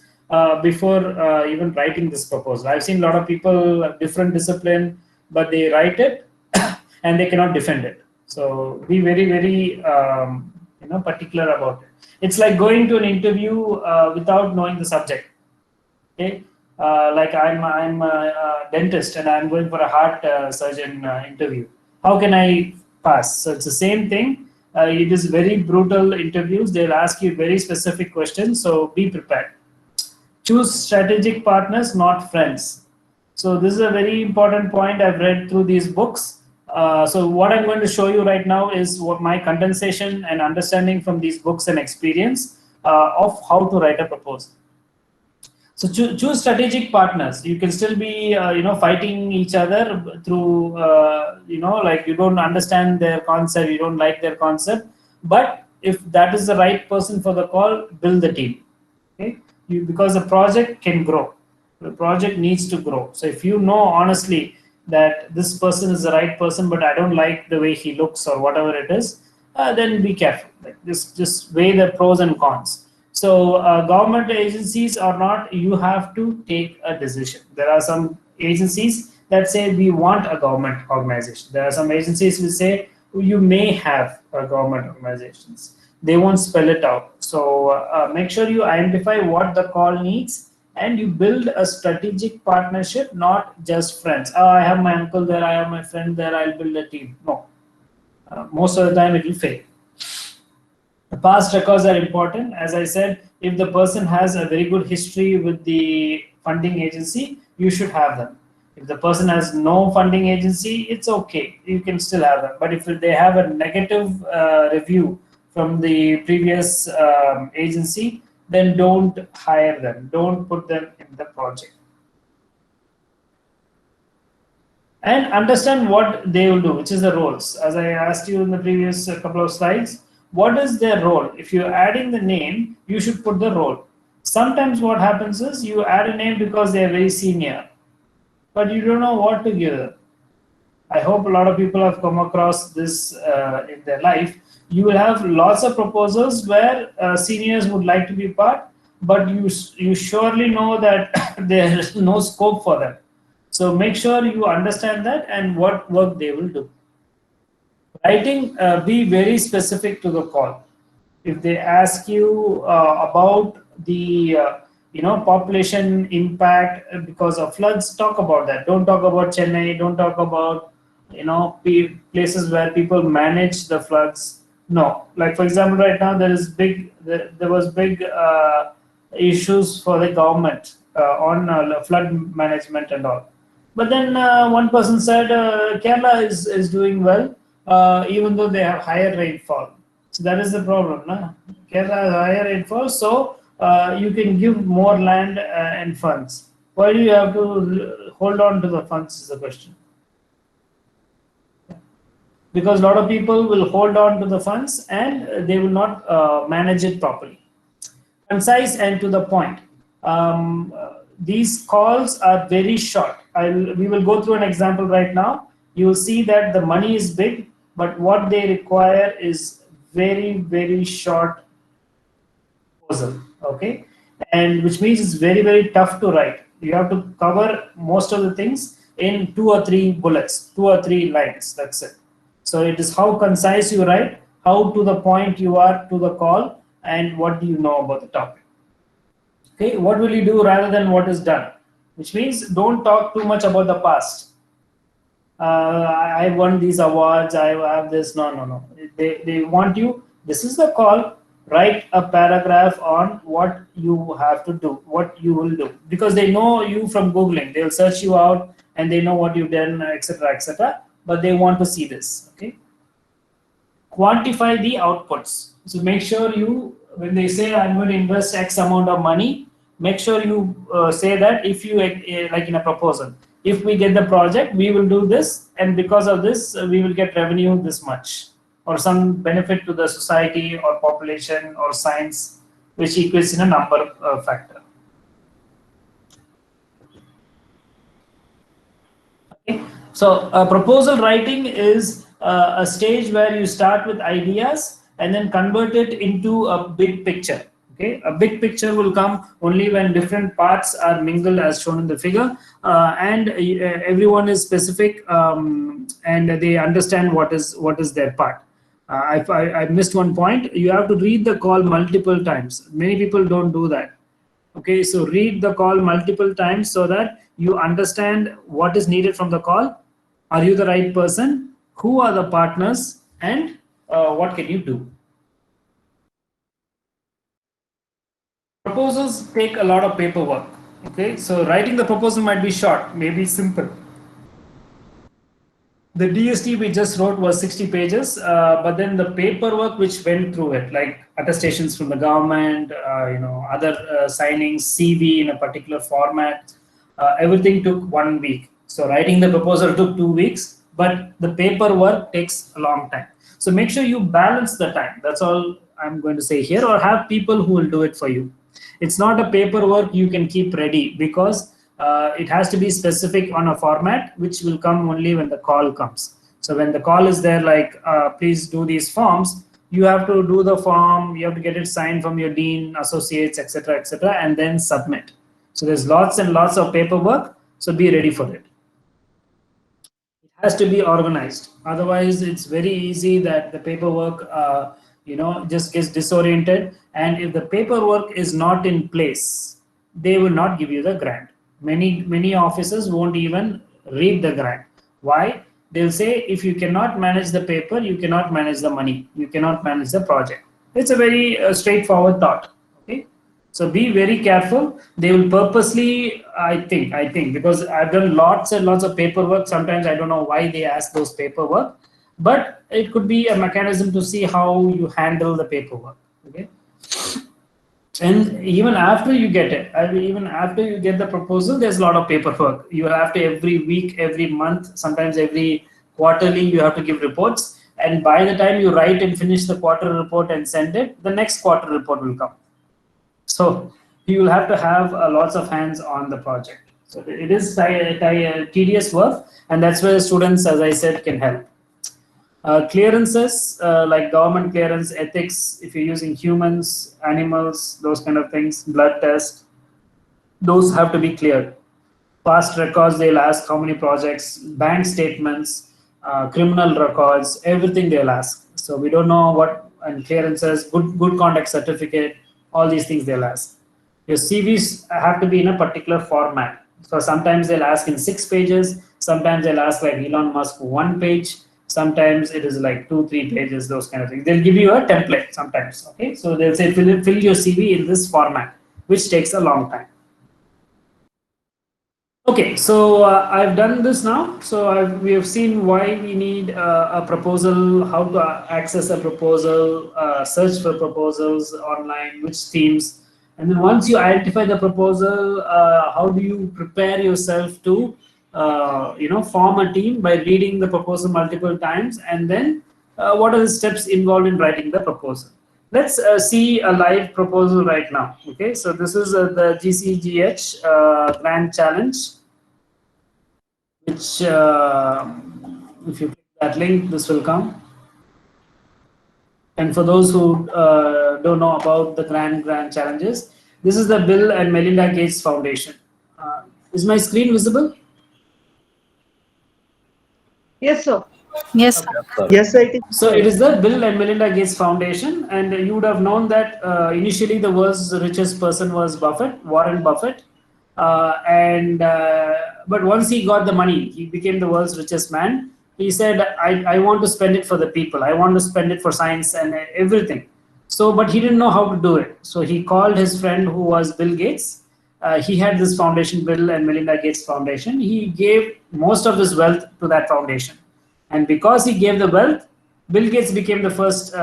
before even writing this proposal. I've seen a lot of people, different discipline, but they write it and they cannot defend it. So be very, very particular about it. It's like going to an interview without knowing the subject. Okay, like I'm a dentist and I'm going for a heart surgeon interview. How can I pass? So it's the same thing. It is very brutal interviews. They'll ask you very specific questions. So be prepared. Choose strategic partners, not friends. So this is a very important point. I've read through these books. So what I'm going to show you right now is what my condensation and understanding from these books and experience of how to write a proposal. So choose strategic partners. You can still be, fighting each other through, like you don't understand their concept, you don't like their concept. But if that is the right person for the call, build the team. Okay, because the project can grow. The project needs to grow. So if you know honestly that this person is the right person, but I don't like the way he looks or whatever it is, then be careful. Like just weigh the pros and cons. So government agencies or not, you have to take a decision. There are some agencies that say we want a government organization. There are some agencies who say you may have a government organizations. They won't spell it out. So make sure you identify what the call needs and you build a strategic partnership, not just friends. Oh, I have my uncle there, I have my friend there, I'll build a team. No, most of the time it will fail. The past records are important. As I said, if the person has a very good history with the funding agency, you should have them. If the person has no funding agency, it's okay. You can still have them. But if they have a negative review from the previous agency, then don't hire them. Don't put them in the project. And understand what they will do, which is the roles. As I asked you in the previous couple of slides, what is their role? If you're adding the name, you should put the role. Sometimes what happens is you add a name because they are very senior, but you don't know what to give them. I hope a lot of people have come across this in their life. You will have lots of proposals where seniors would like to be part, but you surely know that there is no scope for them. So make sure you understand that and what work they will do. Writing, be very specific to the call. If they ask you about the population impact because of floods, talk about that. Don't talk about Chennai. Don't talk about places where people manage the floods. No, like for example, right now there was big issues for the government on flood management and all. But then one person said Kerala is doing well, even though they have higher rainfall. So that is the problem. No? Kerala has higher rainfall, so you can give more land and funds. Why do you have to hold on to the funds is the question. Because a lot of people will hold on to the funds and they will not manage it properly. Concise and to the point. These calls are very short. We will go through an example right now. You will see that the money is big, but what they require is very, very short proposal. Okay, and which means it's very, very tough to write. You have to cover most of the things in 2 or 3 bullets, 2 or 3 lines. That's it. So it is how concise you write, how to the point you are to the call, and what do you know about the topic. Okay, what will you do rather than what is done? Which means don't talk too much about the past. I won these awards, I have this. No. They want you, this is the call, write a paragraph on what you have to do, what you will do, because they know you from Googling. They'll search you out and they know what you've done, etc., etc. But they want to see this. Okay. Quantify the outputs. So make sure you, when they say I'm going to invest X amount of money, make sure you say that if you, like in a proposal, if we get the project, we will do this, and because of this, we will get revenue this much, or some benefit to the society or population or science, which equates in a number factor. Okay. So proposal writing is a stage where you start with ideas and then convert it into a big picture. Okay, a big picture will come only when different parts are mingled, as shown in the figure, and everyone is specific, and they understand what is their part. I missed one point. You have to read the call multiple times. Many people don't do that. Okay, so read the call multiple times so that you understand what is needed from the call. Are you the right person? Who are the partners? And what can you do? Proposals take a lot of paperwork. Okay, so writing the proposal might be short, maybe simple. The DST we just wrote was 60 pages, but then the paperwork which went through it, like attestations from the government, other signings, CV in a particular format, everything took 1 week. So writing the proposal took 2 weeks, but the paperwork takes a long time. So make sure you balance the time. That's all I'm going to say here, or have people who will do it for you. It's not a paperwork you can keep ready, because it has to be specific on a format which will come only when the call comes. So when the call is there, like please do these forms, you have to do the form, you have to get it signed from your dean, associates, etc., and then submit. So there's lots and lots of paperwork, so be ready for it. It has to be organized, otherwise it's very easy that the paperwork just gets disoriented, and if the paperwork is not in place, they will not give you the grant. Many officers won't even read the grant. Why? They'll say, if you cannot manage the paper, you cannot manage the money, you cannot manage the project. It's a very straightforward thought. Okay, so be very careful. They will purposely, I think, because I've done lots and lots of paperwork. Sometimes I don't know why they ask those paperwork, but it could be a mechanism to see how you handle the paperwork. Okay. And even after you get it, even after you get the proposal, there's a lot of paperwork. You have to every week, every month, sometimes every quarterly, you have to give reports. And by the time you write and finish the quarter report and send it, the next quarter report will come. So you will have to have lots of hands on the project. So it is tedious work, and that's where students, as I said, can help. Clearances, like government clearance, ethics, if you're using humans, animals, those kind of things, blood test, those have to be cleared. Past records, they'll ask how many projects, bank statements, criminal records, everything they'll ask. So we don't know what, and clearances, good conduct certificate, all these things they'll ask. Your CVs have to be in a particular format. So sometimes they'll ask in 6 pages, sometimes they'll ask like Elon Musk 1 page, sometimes it is like 2-3 pages, those kind of things. They'll give you a template sometimes. Okay, so they'll say fill your CV in this format, which takes a long time. Okay, so I've done this now. So we have seen why we need a proposal, how to access a proposal, search for proposals online, which themes, and then once you identify the proposal, how do you prepare yourself to form a team by reading the proposal multiple times, and then what are the steps involved in writing the proposal. Let's see a live proposal right now. Okay, so this is the GCGH Grand Challenge, which if you click that link, this will come. And for those who don't know about the Grand Challenges, this is the Bill and Melinda Gates Foundation. Is my screen visible? Yes, sir. Yes. Yes, sir. So it is the Bill and Melinda Gates Foundation, and you would have known that initially the world's richest person was Warren Buffett, But once he got the money, he became the world's richest man. He said, I want to spend it for the people. I want to spend it for science and everything. So, but he didn't know how to do it. So he called his friend who was Bill Gates. He had this foundation, Bill and Melinda Gates Foundation. He gave most of his wealth to that foundation. And because he gave the wealth, Bill Gates became the first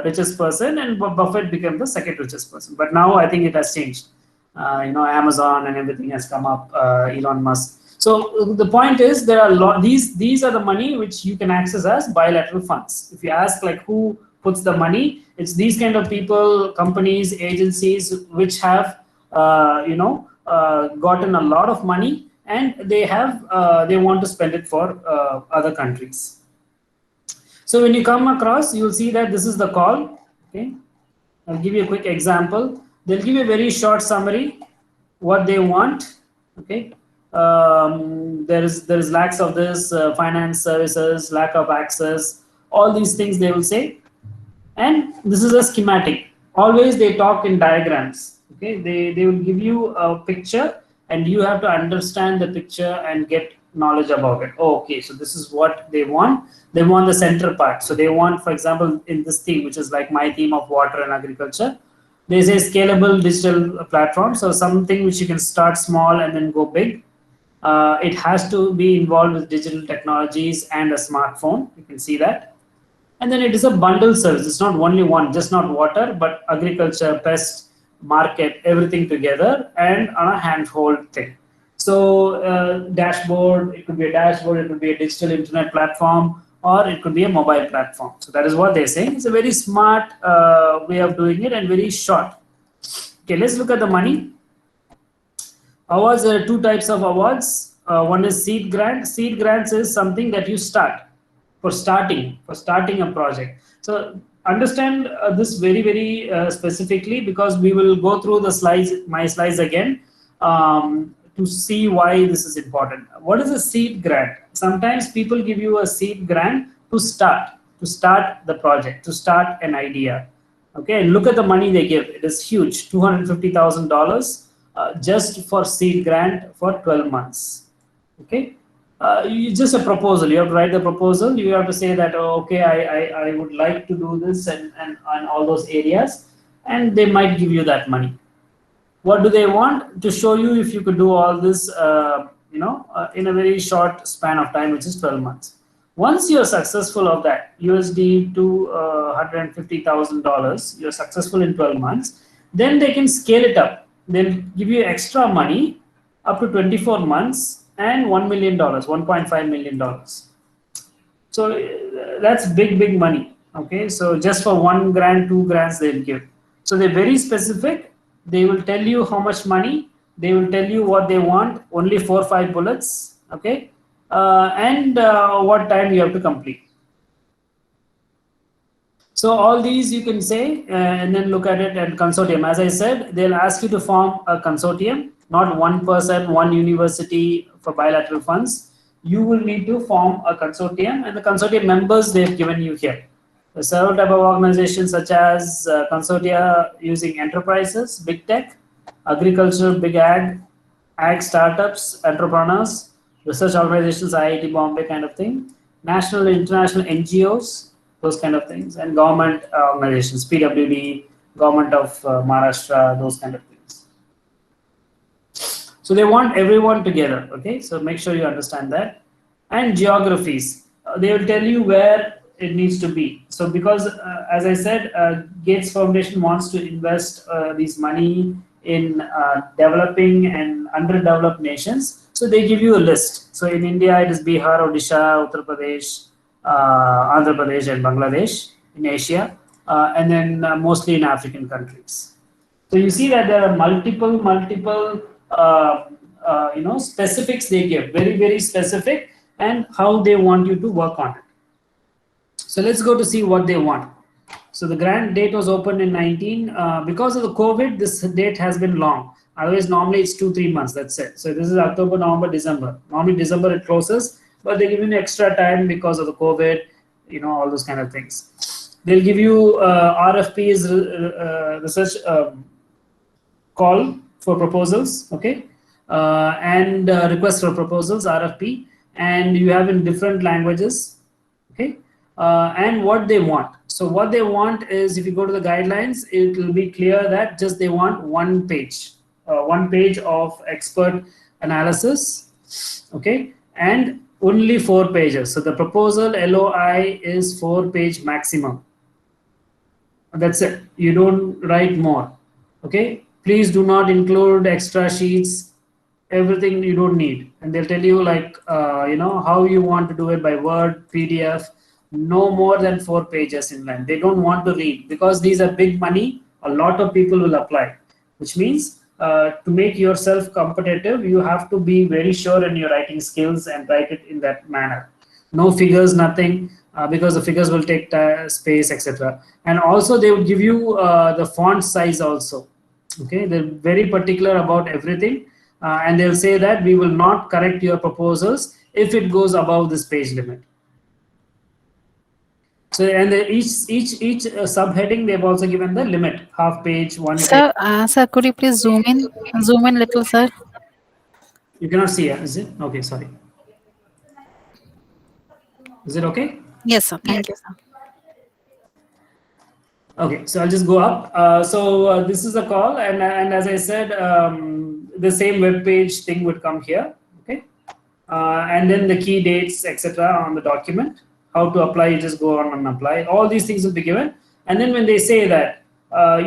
richest person, and Buffett became the second richest person. But now I think it has changed. Amazon and everything has come up. Elon Musk. So the point is, there are these are the money which you can access as bilateral funds. If you ask like who puts the money, it's these kind of people, companies, agencies which have gotten a lot of money, and they want to spend it for other countries. So when you come across, you'll see that this is the call. Okay, I'll give you a quick example. They'll give you a very short summary, what they want. Okay, there is lacks of this, finance services, lack of access, all these things they will say. And this is a schematic. Always they talk in diagrams. Okay, they will give you a picture, and you have to understand the picture and get knowledge about it. Oh, okay, so this is what they want. They want the center part. So they want, for example, in this theme, which is like my theme of water and agriculture, they say scalable digital platform. So something which you can start small and then go big. It has to be involved with digital technologies and a smartphone. You can see that. And then it is a bundle service. It's not only one, just not water, but agriculture, pest, market, everything together, and on a handhold thing. So dashboard, it could be a dashboard, it could be a digital internet platform, or it could be a mobile platform. So that is what they're saying. It's a very smart way of doing it, and very short. Okay, let's look at the money. Awards, there are two types of awards. One is seed grant. Seed grants is something that you start for starting a project. So understand this very, very specifically, because we will go through the slides, my slides again, to see why this is important. What is a seed grant? Sometimes people give you a seed grant to start the project, to start an idea. Okay, and look at the money they give. It is huge, $250,000 just for seed grant for 12 months. Okay. Just a proposal. You have to write the proposal. You have to say that, oh, okay, I would like to do this and all those areas, and they might give you that money. What do they want? To show you if you could do all this, in a very short span of time, which is 12 months. Once you're successful of that, USD to $150,000, you're successful in 12 months, then they can scale it up. They'll give you extra money up to 24 months and $1 million, $1.5 million. So that's big money. Okay, so just for 1 grant, 2 grants they'll give. So they're very specific. They will tell you how much money. They will tell you what they want. Only 4 or 5 bullets. Okay, and what time you have to complete. So all these you can say, and then look at it at consortium. As I said, they'll ask you to form a consortium, not one person, one university for bilateral funds. You will need to form a consortium, and the consortium members they've given you here. There are several type of organizations such as consortia using enterprises, big tech, agriculture, big ag startups, entrepreneurs, research organizations, IIT Bombay kind of thing, national and international NGOs, those kind of things, and government organizations, PWD, government of Maharashtra, those kind of things. So they want everyone together, okay? So make sure you understand that. And geographies, they will tell you where it needs to be. So because, as I said, Gates Foundation wants to invest this money in developing and underdeveloped nations. So they give you a list. So in India, it is Bihar, Odisha, Uttar Pradesh, Andhra Pradesh and Bangladesh in Asia, and then mostly in African countries. So you see that there are multiple specifics they give, very specific, and how they want you to work on it. So let's go to see what they want. So the grant date was opened in 19. Because of the COVID, this date has been long. Otherwise, normally it's 2-3 months. That's it. So this is October, November, December. Normally December it closes, but they give you extra time because of the COVID, all those kind of things. They'll give you RFPs, research call for proposals. Okay, and request for proposals, RFP, and you have in different languages. Okay, and what they want. So what they want is, if you go to the guidelines, it will be clear that just they want one page of expert analysis. Okay, and only 4 pages. So the proposal LOI is 4-page maximum. That's it. You don't write more. Okay, please do not include extra sheets, everything you don't need. And they'll tell you like how you want to do it, by Word, PDF, no more than 4 pages in length. They don't want to read, because these are big money. A lot of people will apply, which means to make yourself competitive, you have to be very sure in your writing skills and write it in that manner. No figures, nothing, because the figures will take space, etc. And also they will give you the font size also. Okay, they're very particular about everything, and they'll say that we will not correct your proposals if it goes above this page limit. So, and each subheading, they've also given the limit: half page, 1 page. Sir, could you please zoom in little, sir? You cannot see it, is it? Okay, sorry. Is it okay? Yes, sir. Thank you, sir. Okay, so I'll just go up. This is a call, and as I said, the same web page thing would come here. Okay, and then the key dates, etc. on the document. How to apply? You just go on and apply. All these things will be given, and then when they say that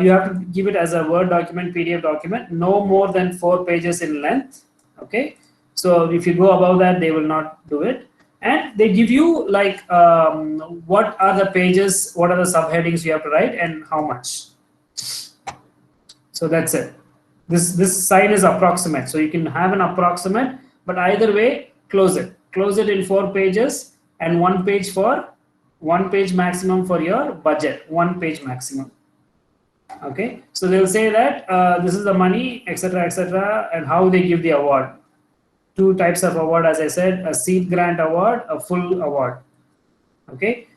you have to give it as a Word document, PDF document, no more than 4 pages in length. Okay, so if you go above that, they will not do it. And they give you like what are the pages, what are the subheadings you have to write, and how much. So that's it. This sign is approximate, so you can have an approximate, but either way, close it in 4 pages, and 1 page for 1 page maximum for your budget, 1 page maximum. Okay, so they'll say that this is the money, etc., and how they give the award. 2 types of award, as I said: a seed grant award, a full award. Okay,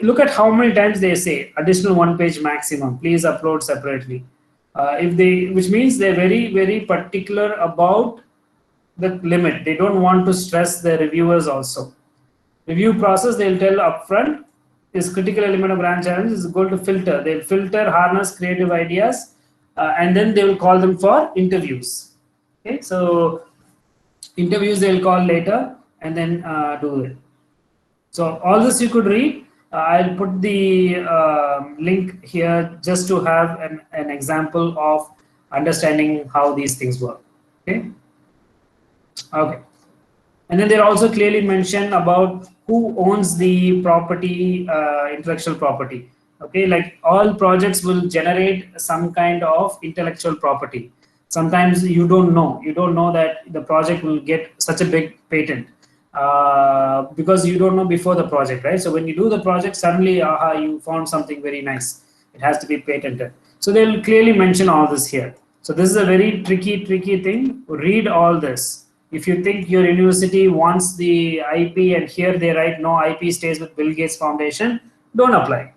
look at how many times they say additional 1 page maximum, please upload separately. Which means they're very, very particular about the limit. They don't want to stress the reviewers also. Review process, they'll tell upfront, is critical element of grand challenge is going to filter. They'll filter, harness creative ideas, and then they will call them for interviews. Okay, so interviews they'll call later, and then do it. So all this you could read. I'll put the link here just to have an example of understanding how these things work. Okay. Okay. And then they're also clearly mentioned about who owns the property, intellectual property. Okay, like all projects will generate some kind of intellectual property. Sometimes you don't know that the project will get such a big patent because you don't know before the project, right? So when you do the project, suddenly, you found something very nice. It has to be patented. So they'll clearly mention all this here. So this is a very tricky thing. Read all this. If you think your university wants the IP and here they write no IP stays with Bill Gates Foundation, don't apply.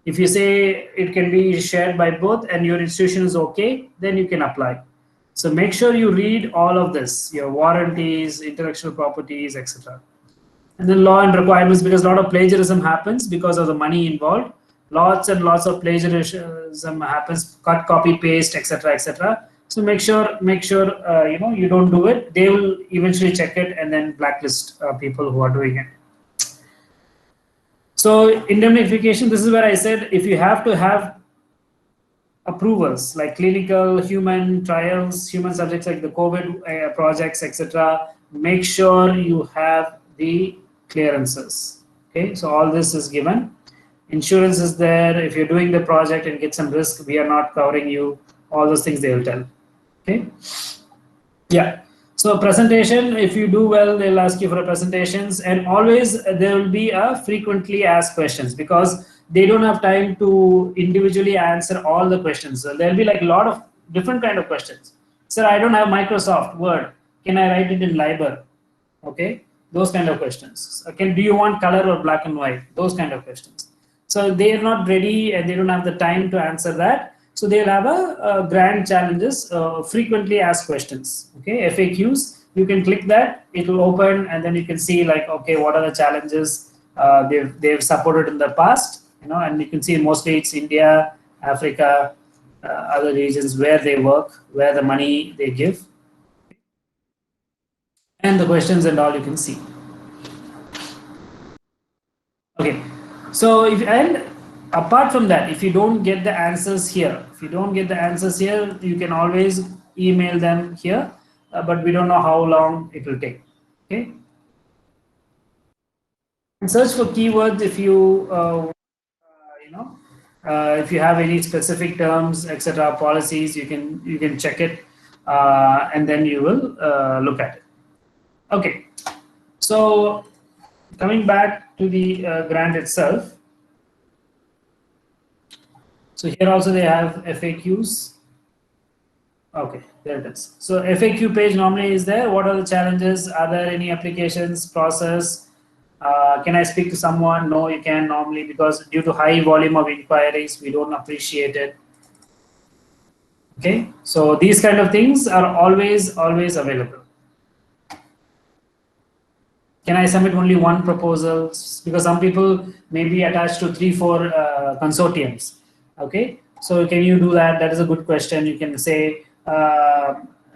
If you say it can be shared by both and your institution is okay, then you can apply. So make sure you read all of this, your warranties, intellectual properties, etc. And then law and requirements, because a lot of plagiarism happens because of the money involved. Lots and lots of plagiarism happens, cut, copy, paste, etc., etc. So make sure you don't do it. They will eventually check it and then blacklist people who are doing it. So indemnification, this is where I said if you have to have approvals like clinical, human trials, human subjects like the COVID projects, etc., make sure you have the clearances. Okay, so all this is given. Insurance is there. If you're doing the project and get some risk, we are not covering you. All those things they will tell. Okay. Yeah. So presentation, if you do well, they'll ask you for presentations, and always there will be a frequently asked questions because they don't have time to individually answer all the questions. So there'll be like a lot of different kind of questions. Sir, I don't have Microsoft Word. Can I write it in Liber? Okay. Those kind of questions. Do you want color or black and white? Those kind of questions. So they are not ready and they don't have the time to answer that. So they'll have a grant challenges, frequently asked questions. Okay, FAQs. You can click that, it will open, and then you can see like, okay, what are the challenges they've supported in the past, and you can see mostly it's India, Africa, other regions where they work, where the money they give, and the questions and all you can see. Okay, so and apart from that, if you don't get the answers here, you can always email them here, but we don't know how long it will take. Okay, and search for keywords if you if you have any specific terms, etc., policies, you can check it, and then you will look at it. Okay, so coming back to the grant itself. So here also they have FAQs. Okay, there it is. So FAQ page normally is there. What are the challenges? Are there any applications, process? Can I speak to someone? No, you can normally, because due to high volume of inquiries, we don't appreciate it. Okay, so these kind of things are always available. Can I submit only one proposal? Because some people may be attached to 3-4 consortiums. Okay, so can you do that? That is a good question. You can say,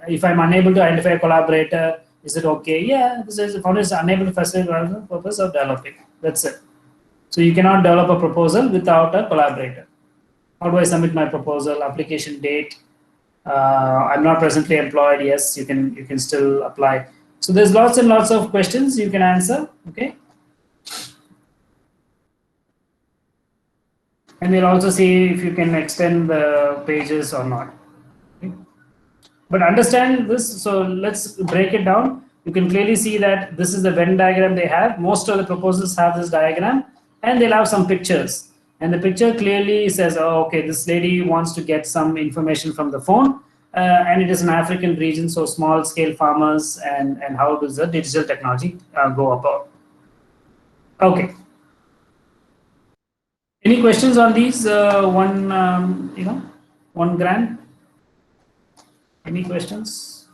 if I'm unable to identify a collaborator, is it okay? Yeah, this is foundation is unable to facilitate the purpose of developing. That's it. So you cannot develop a proposal without a collaborator. How do I submit my proposal? Application date. I'm not presently employed. Yes, you can still apply. So there's lots and lots of questions you can answer. Okay. And we'll also see if you can extend the pages or not. Okay. But understand this. So let's break it down. You can clearly see that this is the Venn diagram they have. Most of the proposals have this diagram, and they'll have some pictures. And the picture clearly says, oh, okay, this lady wants to get some information from the phone. And it is an African region, so small scale farmers, and how does the digital technology go about? Okay. Any questions on these one grant? Any questions?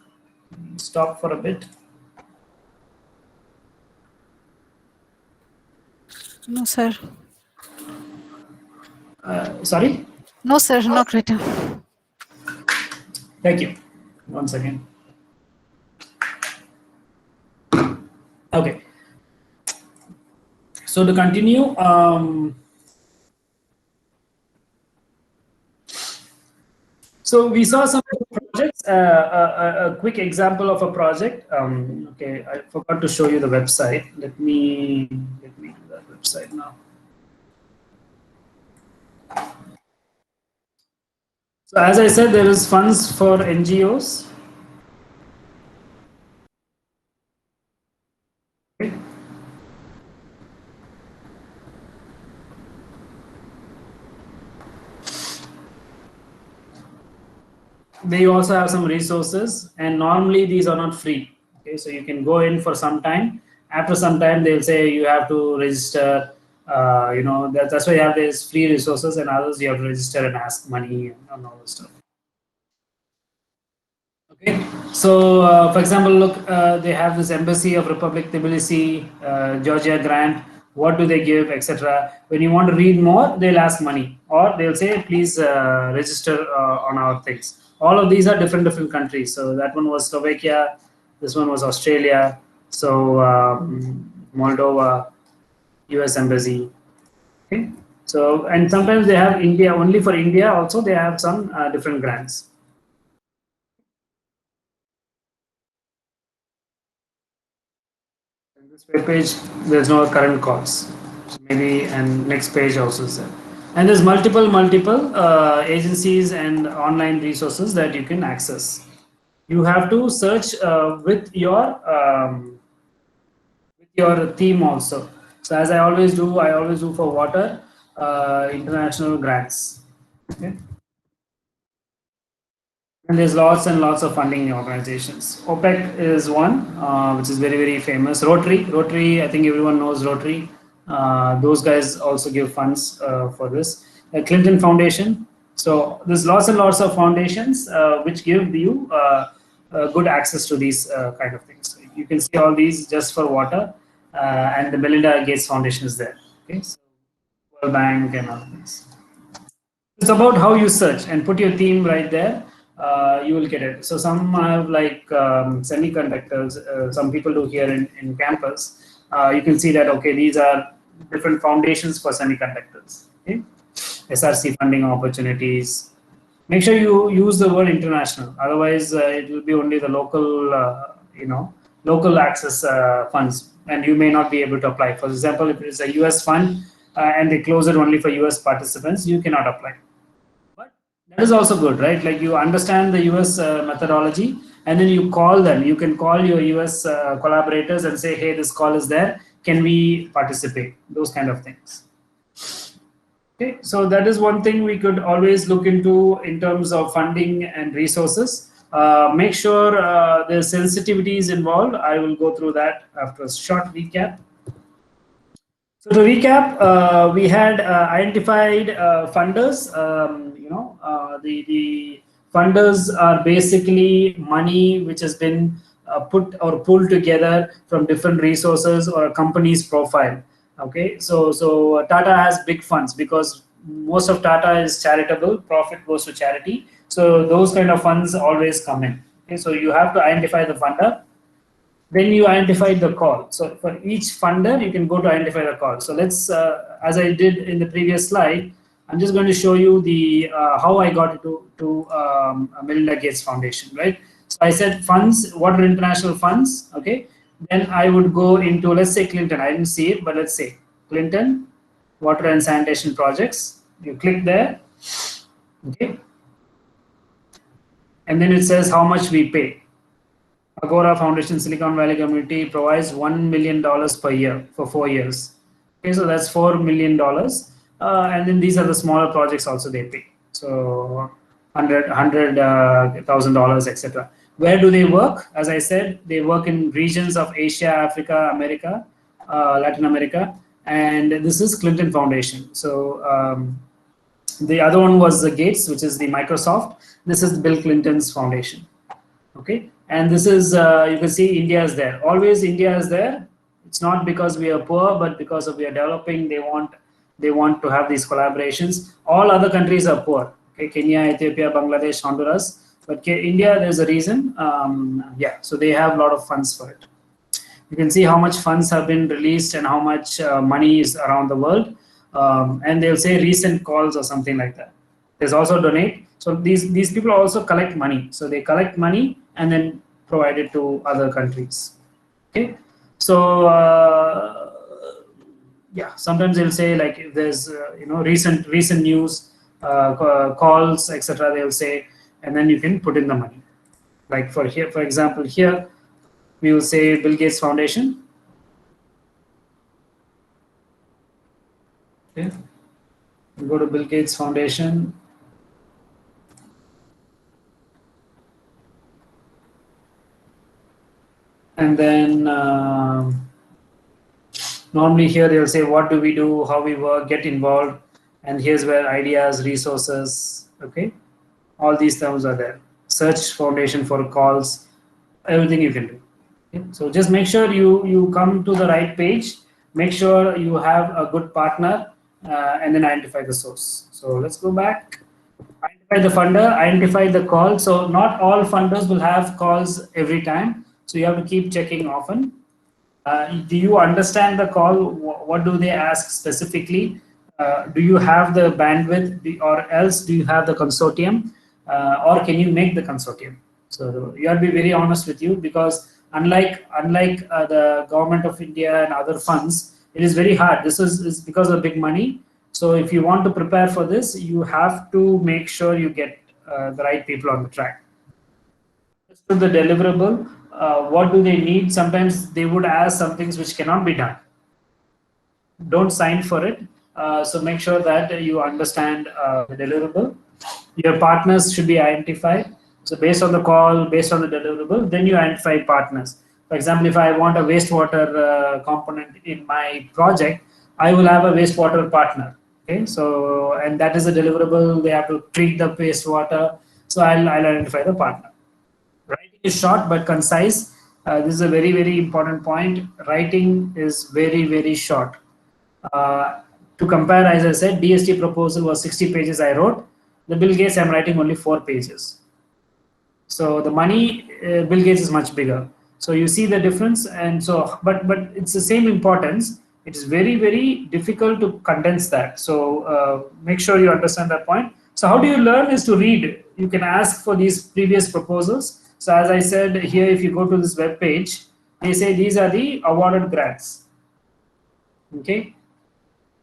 Stop for a bit. No, sir. Sorry? No, sir, not written. Thank you. Once again. Okay. So to continue, so we saw some projects. A quick example of a project. Okay, I forgot to show you the website. Let me do that website now. So as I said, there is funds for NGOs. Okay. They also have some resources, and normally these are not free. Okay, so you can go in for some time. After some time, they'll say you have to register. That's why you have these free resources, and others you have to register and ask money and all this stuff. Okay, so for example, look, they have this Embassy of Republic Tbilisi, Georgia grant. What do they give, etc. When you want to read more, they'll ask money, or they'll say, please register on our things. All of these are different countries. So that one was Slovakia, this one was Australia, so Moldova, US Embassy. Okay, so and sometimes they have India, only for India also they have some different grants. In this web page, there's no current calls. Maybe, and next page also is there. And there's multiple agencies and online resources that you can access. You have to search with your theme also. So as I always do for water, international grants. Okay. And there's lots and lots of funding organizations. OPEC is one, which is very famous. Rotary, I think everyone knows Rotary. Those guys also give funds for this. Clinton Foundation. So there's lots and lots of foundations which give you good access to these kind of things. So you can see all these just for water, and the Melinda Gates Foundation is there. Okay, so World Bank and all these. It's about how you search and put your theme right there. You will get it. So some have like semiconductors. Some people do here in campus. You can see that, okay, these are different foundations for semiconductors. Okay? SRC funding opportunities. Make sure you use the word international. Otherwise, it will be only the local, local access funds, and you may not be able to apply. For example, if it is a US fund and they close it only for US participants, you cannot apply. But that is also good, right? Like you understand the US methodology, and then you call them. You can call your US collaborators and say, hey, this call is there. Can we participate? Those kind of things. Okay, so that is one thing we could always look into in terms of funding and resources. Make sure there's sensitivities involved. I will go through that after a short recap. So to recap, we had identified funders. The funders are basically money which has been put or pulled together from different resources or a company's profile. Okay, so Tata has big funds because most of Tata is charitable. Profit goes to charity. So those kind of funds always come in. Okay, so you have to identify the funder. Then you identify the call. So for each funder, you can go to identify the call. So let's, as I did in the previous slide, I'm just going to show you the how I got to Melinda Gates Foundation, right? So I said funds, what are international funds? Okay. Then I would go into, let's say Clinton. I didn't see it, but let's say Clinton, water and sanitation projects. You click there. Okay. And then it says how much we pay. Agora Foundation Silicon Valley Community provides $1 million per year for 4 years. Okay, so that's $4 million. And then these are the smaller projects also they pay. So $100,000, etc. Where do they work? As I said, they work in regions of Asia, Africa, America, Latin America, and this is Clinton Foundation. So the other one was the Gates, which is the Microsoft. This is Bill Clinton's foundation. Okay, and this is you can see India is there. Always India is there. It's not because we are poor, but because of we are developing. They want to have these collaborations. All other countries are poor. Okay, Kenya, Ethiopia, Bangladesh, Honduras. But India, there's a reason. Yeah, so they have a lot of funds for it. You can see how much funds have been released and how much money is around the world. And they'll say recent calls or something like that. There's also donate. So these people also collect money. So they collect money and then provide it to other countries. Okay. So yeah, sometimes they'll say like if there's recent news, calls, etc. They'll say, and then you can put in the money. Like for here, for example, here we will say Bill Gates Foundation. Okay. We'll go to Bill Gates Foundation. And then normally here they'll say, what do we do, how we work, get involved. And here's where ideas, resources, okay. All these terms are there. Search foundation for calls, everything you can do. Okay? So just make sure you come to the right page. Make sure you have a good partner and then identify the source. So let's go back. Identify the funder, identify the call. So not all funders will have calls every time. So you have to keep checking often. Do you understand the call? What do they ask specifically? Do you have the bandwidth, or else do you have the consortium, or can you make the consortium? So you have to be very honest with you, because unlike the government of India and other funds, it is very hard. This is because of big money. So if you want to prepare for this, you have to make sure you get the right people on the track. To the deliverable, what do they need? Sometimes they would ask some things which cannot be done. Don't sign for it. So make sure that you understand the deliverable. Your partners should be identified. So based on the call, based on the deliverable, then you identify partners. For example, if I want a wastewater component in my project, I will have a wastewater partner. Okay, so, and that is a deliverable. They have to treat the wastewater. So I'll identify the partner. Writing is short but concise. This is a very, very important point. Writing is very, very short. To compare, as I said, DST proposal was 60 pages I wrote. The Bill Gates, I'm writing only 4 pages. So the money, Bill Gates is much bigger. So you see the difference, and so, but it's the same importance. It is very, very difficult to condense that. So make sure you understand that point. So how do you learn is to read. You can ask for these previous proposals. So as I said here, if you go to this web page, they say these are the awarded grants. Okay,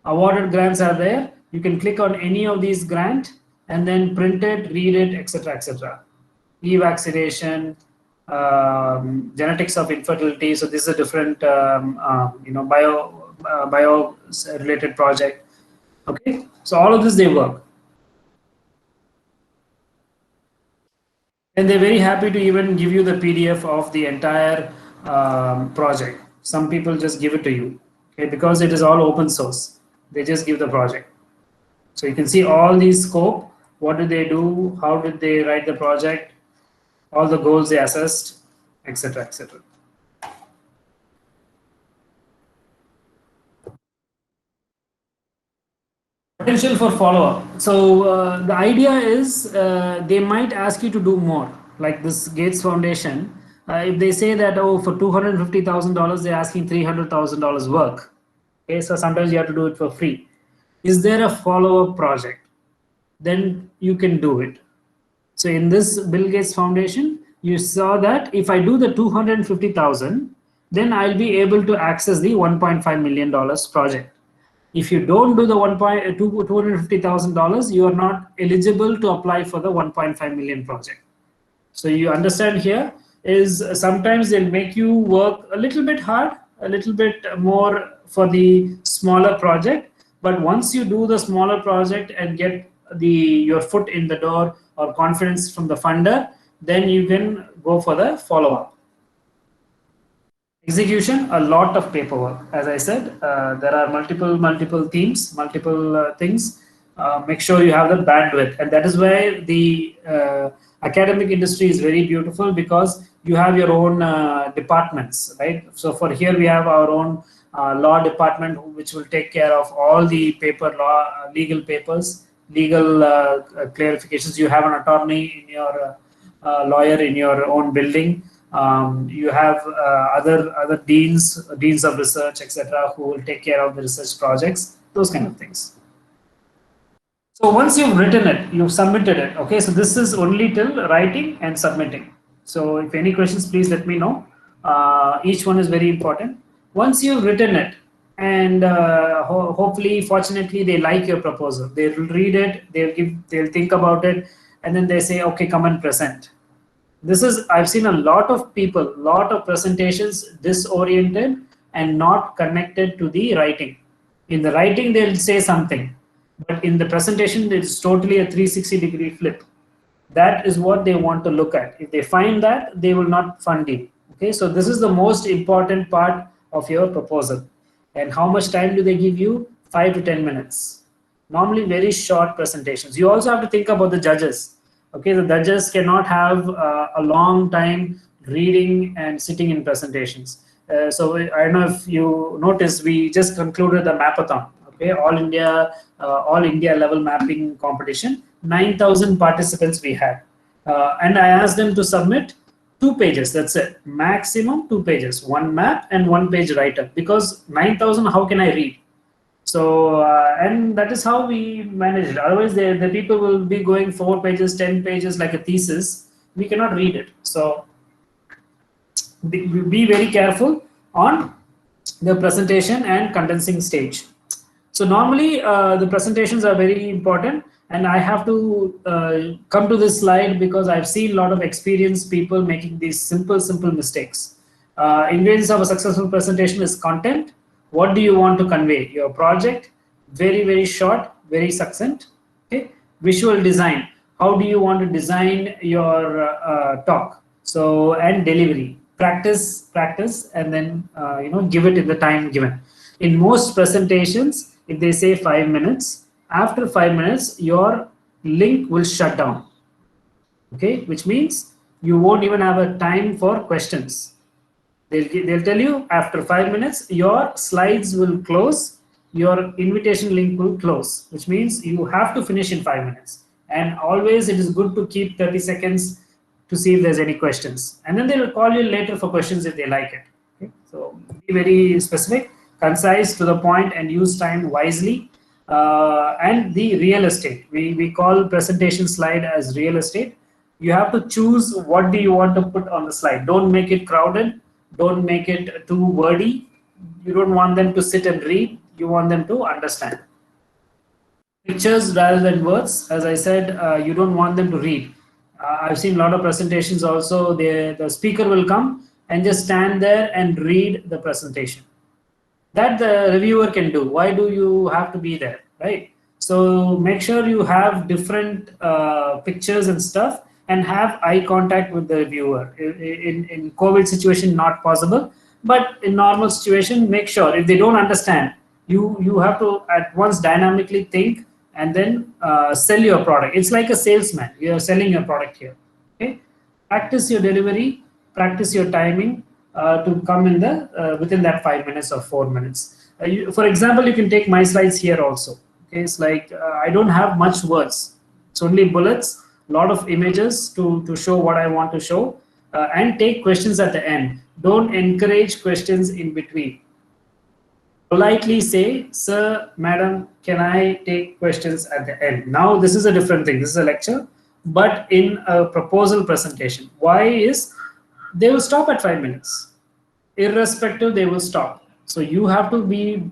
awarded grants are there. You can click on any of these grant and then print it, read it, etc., etc. E-vaccination, genetics of infertility. So this is a different, bio related project. Okay, so all of this they work, and they're very happy to even give you the PDF of the entire project. Some people just give it to you, okay, because it is all open source. They just give the project. So you can see all these scope. What did they do? How did they write the project? All the goals they assessed, etc., etc. Potential for follow-up. So the idea is they might ask you to do more, like this Gates Foundation. If they say that, oh, for $250,000 they're asking $300,000 work. Okay, so sometimes you have to do it for free. Is there a follow-up project? Then you can do it. So in this Bill Gates Foundation, you saw that if I do the 250,000, then I'll be able to access the $1.5 million project. If you don't do the $250,000, you are not eligible to apply for the 1.5 million project. So you understand here is sometimes they'll make you work a little bit hard, a little bit more for the smaller project. But once you do the smaller project and get your foot in the door or confidence from the funder, then you can go for the follow-up. Execution, a lot of paperwork. As I said, there are multiple themes, multiple things. Make sure you have the bandwidth, and that is why the academic industry is very beautiful, because you have your own departments, right? So for here we have our own law department, which will take care of all the legal papers, legal clarifications. You have an attorney in your lawyer in your own building. You have other deans of research, etc., who will take care of the research projects, those kind of things. So once you've written it, you've submitted it. Okay, so this is only till writing and submitting. So if any questions, please let me know. Each one is very important. Once you've written it, and hopefully, fortunately, they like your proposal. They will read it, they'll think about it, and then they say, okay, come and present. I've seen a lot of people, lot of presentations disoriented and not connected to the writing. In the writing, they'll say something, but in the presentation, it's totally a 360-degree flip. That is what they want to look at. If they find that, they will not fund you. Okay, so this is the most important part of your proposal. And how much time do they give you? 5 to 10 minutes. Normally very short presentations. You also have to think about the judges. Okay, the judges cannot have a long time reading and sitting in presentations. So I don't know if you noticed, we just concluded the mapathon. Okay, all India level mapping competition. 9,000 participants we had, and I asked them to submit 2 pages. That's it, maximum 2 pages, 1 map and 1 page write-up, because 9,000, how can I read? So and that is how we manage it. Otherwise, the people will be going 4 pages, 10 pages like a thesis. We cannot read it. So be very careful on the presentation and condensing stage. So normally the presentations are very important, and I have to come to this slide because I've seen a lot of experienced people making these simple mistakes. Ingredients of a successful presentation is content. What do you want to convey? Your project, very short, very succinct. Okay. Visual design. How do you want to design your talk? So, and delivery. Practice, and then give it in the time given. In most presentations, if they say 5 minutes, After 5 minutes, your link will shut down. Okay, which means you won't even have a time for questions. They'll tell you after 5 minutes, your slides will close, your invitation link will close, which means you have to finish in 5 minutes. And always it is good to keep 30 seconds to see if there's any questions. And then they will call you later for questions if they like it. Okay? So be very specific, concise, to the point, and use time wisely. And the real estate. We call presentation slide as real estate. You have to choose what do you want to put on the slide. Don't make it crowded. Don't make it too wordy. You don't want them to sit and read. You want them to understand. Pictures rather than words. As I said, you don't want them to read. I've seen a lot of presentations also. The speaker will come and just stand there and read the presentation. That the reviewer can do. Why do you have to be there, right? So make sure you have different pictures and stuff, and have eye contact with the reviewer. In COVID situation, not possible, but in normal situation, make sure if they don't understand, you have to at once dynamically think and then sell your product. It's like a salesman. You are selling your product here. Okay, practice your delivery, practice your timing to come in the within that 5 minutes or 4 minutes. For example, you can take my slides here also. Okay, it's like I don't have much words. It's only bullets, a lot of images to show what I want to show, and take questions at the end. Don't encourage questions in between. Politely say, sir, madam, can I take questions at the end? Now, this is a different thing. This is a lecture, but in a proposal presentation. Why is they will stop at 5 minutes. Irrespective, they will stop. So you have to be,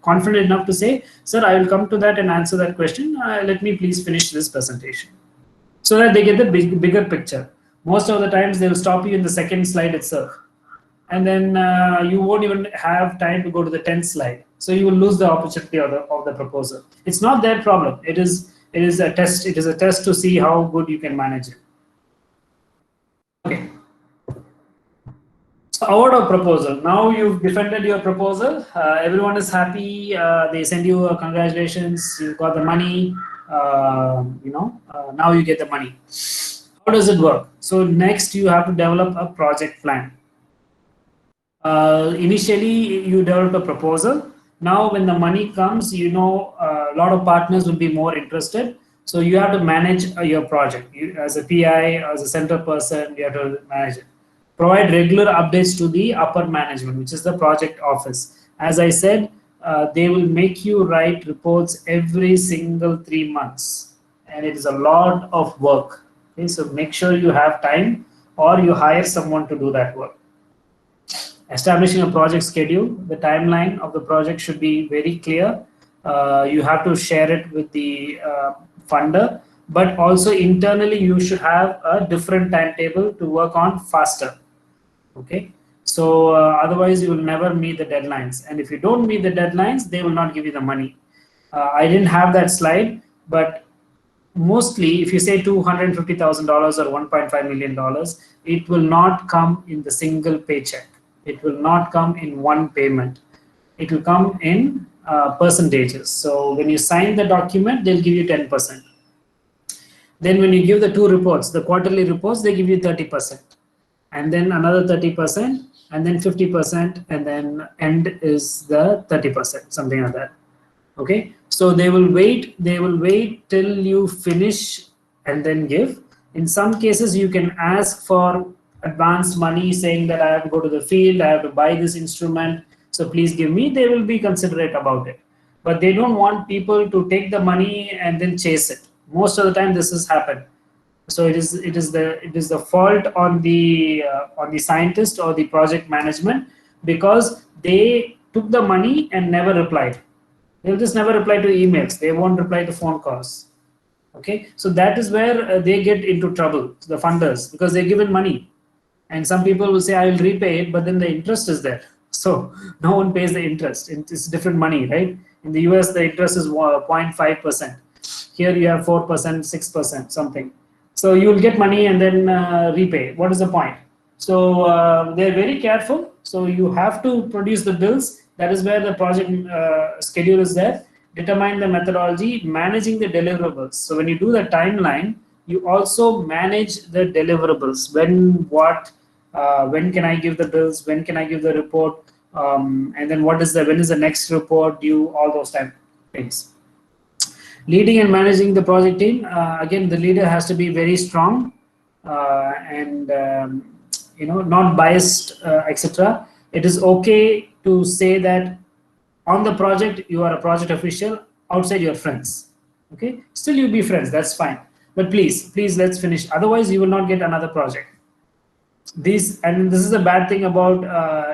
confident enough to say, sir, I will come to that and answer that question. Let me please finish this presentation. So that they get the bigger picture. Most of the times they will stop you in the second slide itself. And then you won't even have time to go to the 10th slide. So you will lose the opportunity of the proposal. It's not their problem. It is a test. It is a test to see how good you can manage it. Okay. So award of proposal. Now you've defended your proposal. Everyone is happy. They send you a congratulations. You got the money. Now you get the money. How does it work? So next you have to develop a project plan. Initially you develop a proposal. Now when the money comes, a lot of partners will be more interested. So you have to manage your project. You, as a PI, as a center person, you have to manage it. Provide regular updates to the upper management, which is the project office. As I said, they will make you write reports every single 3 months. And it is a lot of work. Okay, so make sure you have time or you hire someone to do that work. Establishing a project schedule. The timeline of the project should be very clear. You have to share it with the funder, but also internally you should have a different timetable to work on faster. Okay, so otherwise you will never meet the deadlines, and if you don't meet the deadlines, they will not give you the money. I didn't have that slide, but mostly if you say $250,000 or $1.5 million, it will not come in the single paycheck. It will not come in one payment. It will come in percentages. So when you sign the document, they'll give you 10%. Then when you give the 2 reports, the quarterly reports, they give you 30%. And then another 30%, and then 50%, and then end is the 30%, something like that. Okay, so they will wait till you finish and then give. In some cases, you can ask for advance money, saying that I have to go to the field, I have to buy this instrument, so please give me. They will be considerate about it, but they don't want people to take the money and then chase it. Most of the time this has happened. So it is the fault on the scientist or the project management, because they took the money and never replied. They'll just never reply to emails. They won't reply to phone calls. Okay, so that is where they get into trouble, the funders, because they're given money. And some people will say, I will repay it, but then the interest is there. So no one pays the interest. It's different money, right? In the US, the interest is 0.5%. Here you have 4%, 6%, something. So you will get money and then repay. What is the point? So they're very careful. So you have to produce the bills. That is where the project schedule is there. determine the methodology, managing the deliverables. So when you do the timeline, you also manage the deliverables. When can I give the bills? When can I give the report? And then when is the next report due? All those type of things. Leading and managing the project team. Again, the leader has to be very strong and not biased, etc. It is okay to say that on the project you are a project official, outside your friends. Okay, still you be friends, that's fine. But please let's finish. Otherwise, you will not get another project. This is a bad thing about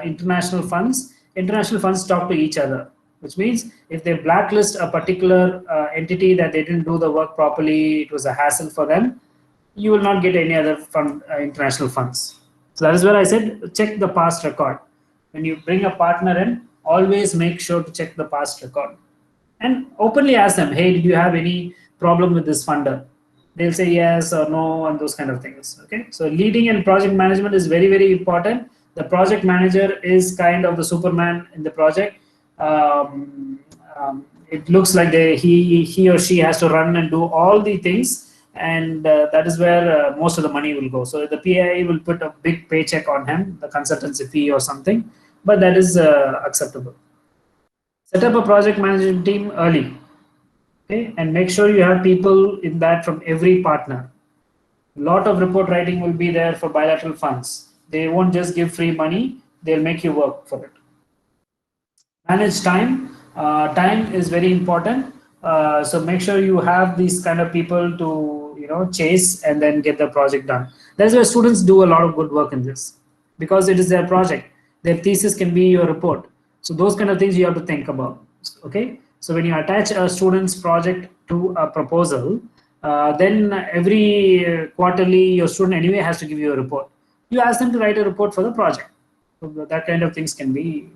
international funds. International funds talk to each other, which means if they blacklist a particular entity that they didn't do the work properly, it was a hassle for them, you will not get any other international funds. So that is where I said check the past record. When you bring a partner in, always make sure to check the past record and openly ask them, hey, did you have any problem with this funder? They'll say yes or no and those kind of things. Okay, so leading and project management is very, very important. The project manager is kind of the Superman in the project. It looks like he or she has to run and do all the things, and that is where most of the money will go. So the PI will put a big paycheck on him, the consultancy fee or something, but that is acceptable. Set up a project management team early, okay, and make sure you have people in that from every partner. A lot of report writing will be there for bilateral funds. They won't just give free money, they'll make you work for it. Manage time. Time is very important. So make sure you have these kind of people to chase and then get the project done. That's why students do a lot of good work in this, because it is their project. Their thesis can be your report. So those kind of things you have to think about. Okay. So when you attach a student's project to a proposal, then every quarterly your student anyway has to give you a report. You ask them to write a report for the project. So that kind of things can be,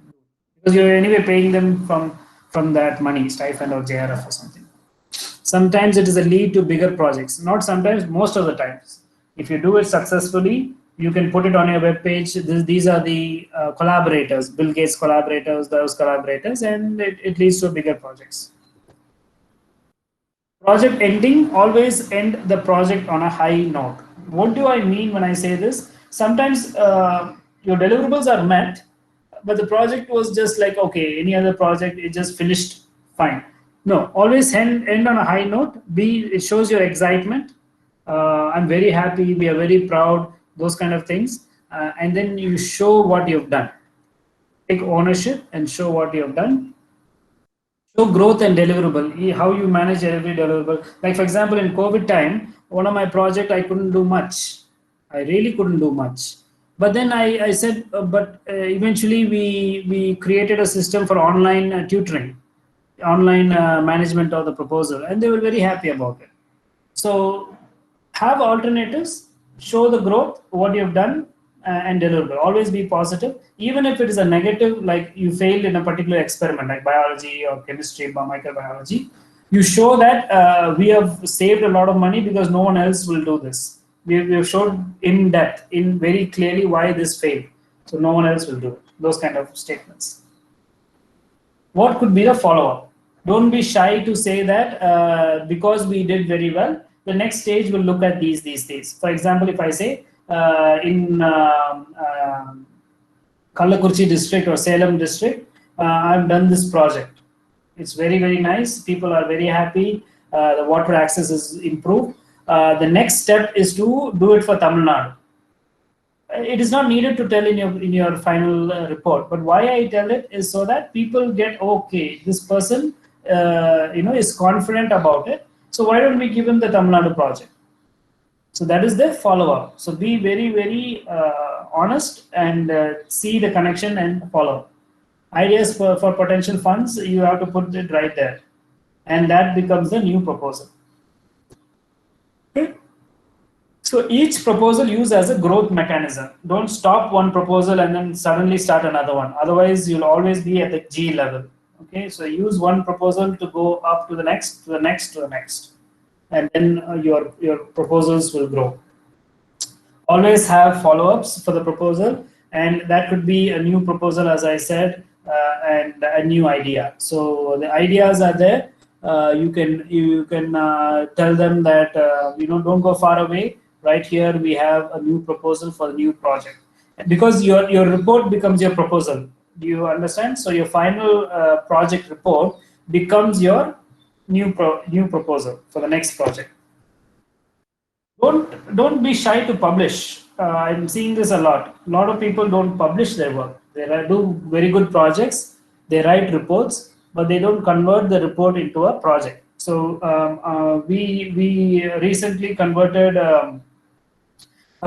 because you're anyway paying them from that money, stipend or JRF or something. Sometimes it is a lead to bigger projects. Not sometimes, most of the times. If you do it successfully, you can put it on your web page. These are the collaborators, Bill Gates collaborators, those collaborators, and it leads to bigger projects. Project ending, always end the project on a high note. What do I mean when I say this? Sometimes your deliverables are met, but the project was just like, okay, any other project, it just finished fine. No, always end on a high note. It shows your excitement. I'm very happy, we are very proud, those kind of things. And then you show what you've done. Take ownership and show what you've done. Show growth and deliverable, how you manage every deliverable. Like for example, in COVID time, one of my project, I couldn't do much. I really couldn't do much. But then I said, eventually we created a system for online tutoring, online management of the proposal, and they were very happy about it. So have alternatives, show the growth, what you've done, and deliver. Always be positive, even if it is a negative, like you failed in a particular experiment, like biology or chemistry or microbiology. You show that we have saved a lot of money because no one else will do this. We have shown in depth, in very clearly why this failed. So no one else will do it. Those kind of statements. What could be the follow-up? Don't be shy to say that because we did very well, the next stage will look at these things. For example, if I say in Kallakurchi district or Salem district, I've done this project. It's very, very nice. People are very happy. The water access is improved. The next step is to do it for Tamil Nadu. It is not needed to tell in your final report, but why I tell it is so that people get, okay, this person is confident about it. So why don't we give him the Tamil Nadu project? So that is the follow-up. So be very, very honest and see the connection and follow. Ideas for potential funds, you have to put it right there. And that becomes the new proposal. Okay. So each proposal use as a growth mechanism. Don't stop one proposal and then suddenly start another one. Otherwise, you'll always be at the G level. Okay, so use one proposal to go up to the next, to the next, to the next. And then your proposals will grow. Always have follow-ups for the proposal, and that could be a new proposal, as I said, and a new idea. So the ideas are there. you can tell them that don't go far away. Right here we have a new proposal for the new project, because your report becomes your proposal. Do you understand? So your final project report becomes your new proposal for the next project. Don't be shy to publish. I'm seeing this a lot. A lot of people don't publish their work. They do very good projects. They write reports, but they don't convert the report into a project. So we recently converted a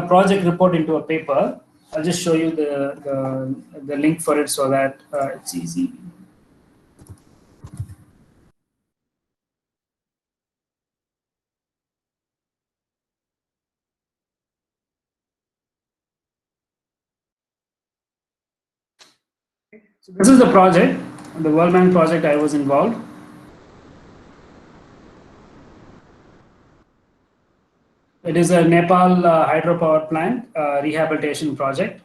project report into a paper. I'll just show you the link for it so that it's easy. So this is the project, the World Bank project I was involved. It is a Nepal hydropower plant rehabilitation project,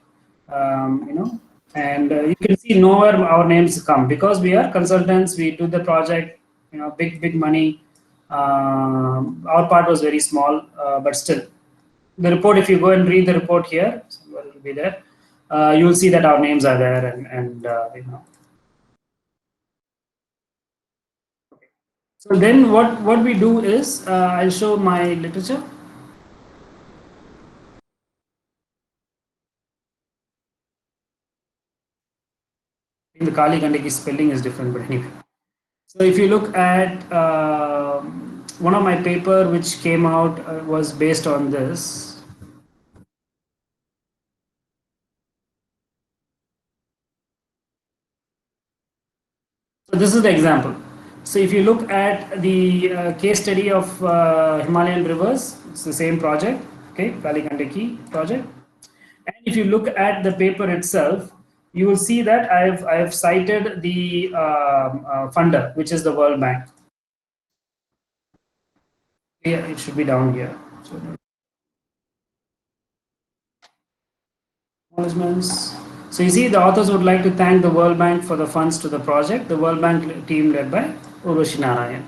and you can see nowhere our names come, because we are consultants. We do the project, big money. Our part was very small, but still, the report. If you go and read the report here, it will be there. You will see that our names are there, and. So then, what we do is, I'll show my literature. The Kali Gandaki spelling is different, but anyway. So if you look at one of my paper which came out was based on this. So this is the example. So if you look at the case study of Himalayan rivers, it's the same project, okay, Kali Gandaki project. And if you look at the paper itself, you will see that I've cited the funder, which is the World Bank. Yeah, it should be down here. So, acknowledgements. So you see, the authors would like to thank the World Bank for the funds to the project. The World Bank team led by Urvashi Narayan.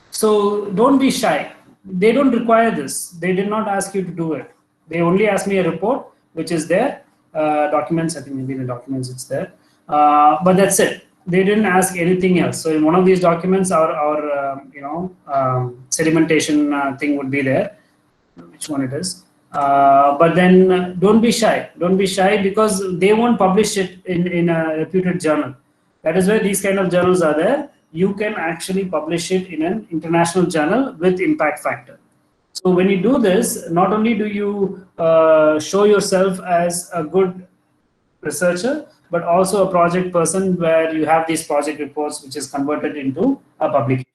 So don't be shy. They don't require this. They did not ask you to do it. They only asked me a report, which is there. Documents, I think maybe in the documents it's there. But that's it. They didn't ask anything else. So in one of these documents, our sedimentation thing would be there. Which one it is? But then don't be shy. Don't be shy, because they won't publish it in a reputed journal. That is why these kind of journals are there. You can actually publish it in an international journal with impact factor. So when you do this, not only do you show yourself as a good researcher, but also a project person, where you have these project reports which is converted into a publication.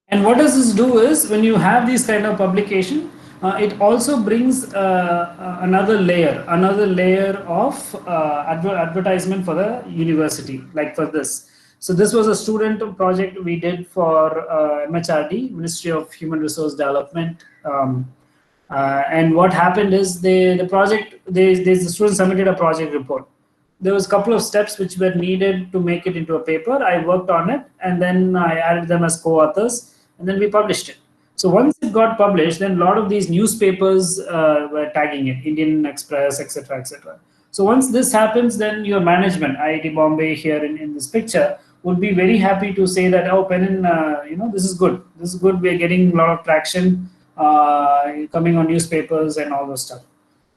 And what does this do is, when you have these kind of publication, it also brings another layer of advertisement for the university, like for this. So this was a student project we did for MHRD, Ministry of Human Resource Development. And what happened is, the students submitted a project report. There was a couple of steps which were needed to make it into a paper. I worked on it, and then I added them as co-authors, and then we published it. So once it got published, then a lot of these newspapers were tagging it, Indian Express, etc., etc. So once this happens, then your management, IIT Bombay here in this picture, would be very happy to say that, oh, Pennan, this is good. This is good. We're getting a lot of traction coming on newspapers and all those stuff.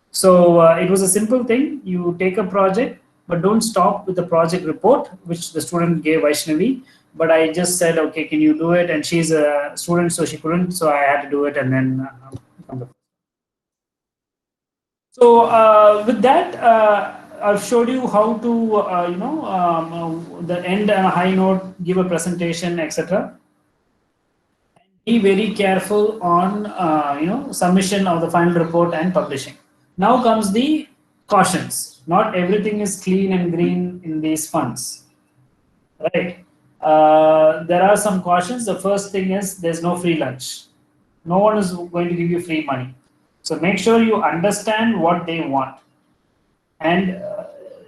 So it was a simple thing. You take a project, but don't stop with the project report, which the student gave Vaishnavi. But I just said, okay, can you do it? And she's a student, so she couldn't. So I had to do it, and then. So with that, I've showed you how to, the end and a high note, give a presentation, etc. Be very careful on, submission of the final report and publishing. Now comes the cautions. Not everything is clean and green in these funds, right? There are some cautions. The first thing is, there's no free lunch. No one is going to give you free money. So make sure you understand what they want. And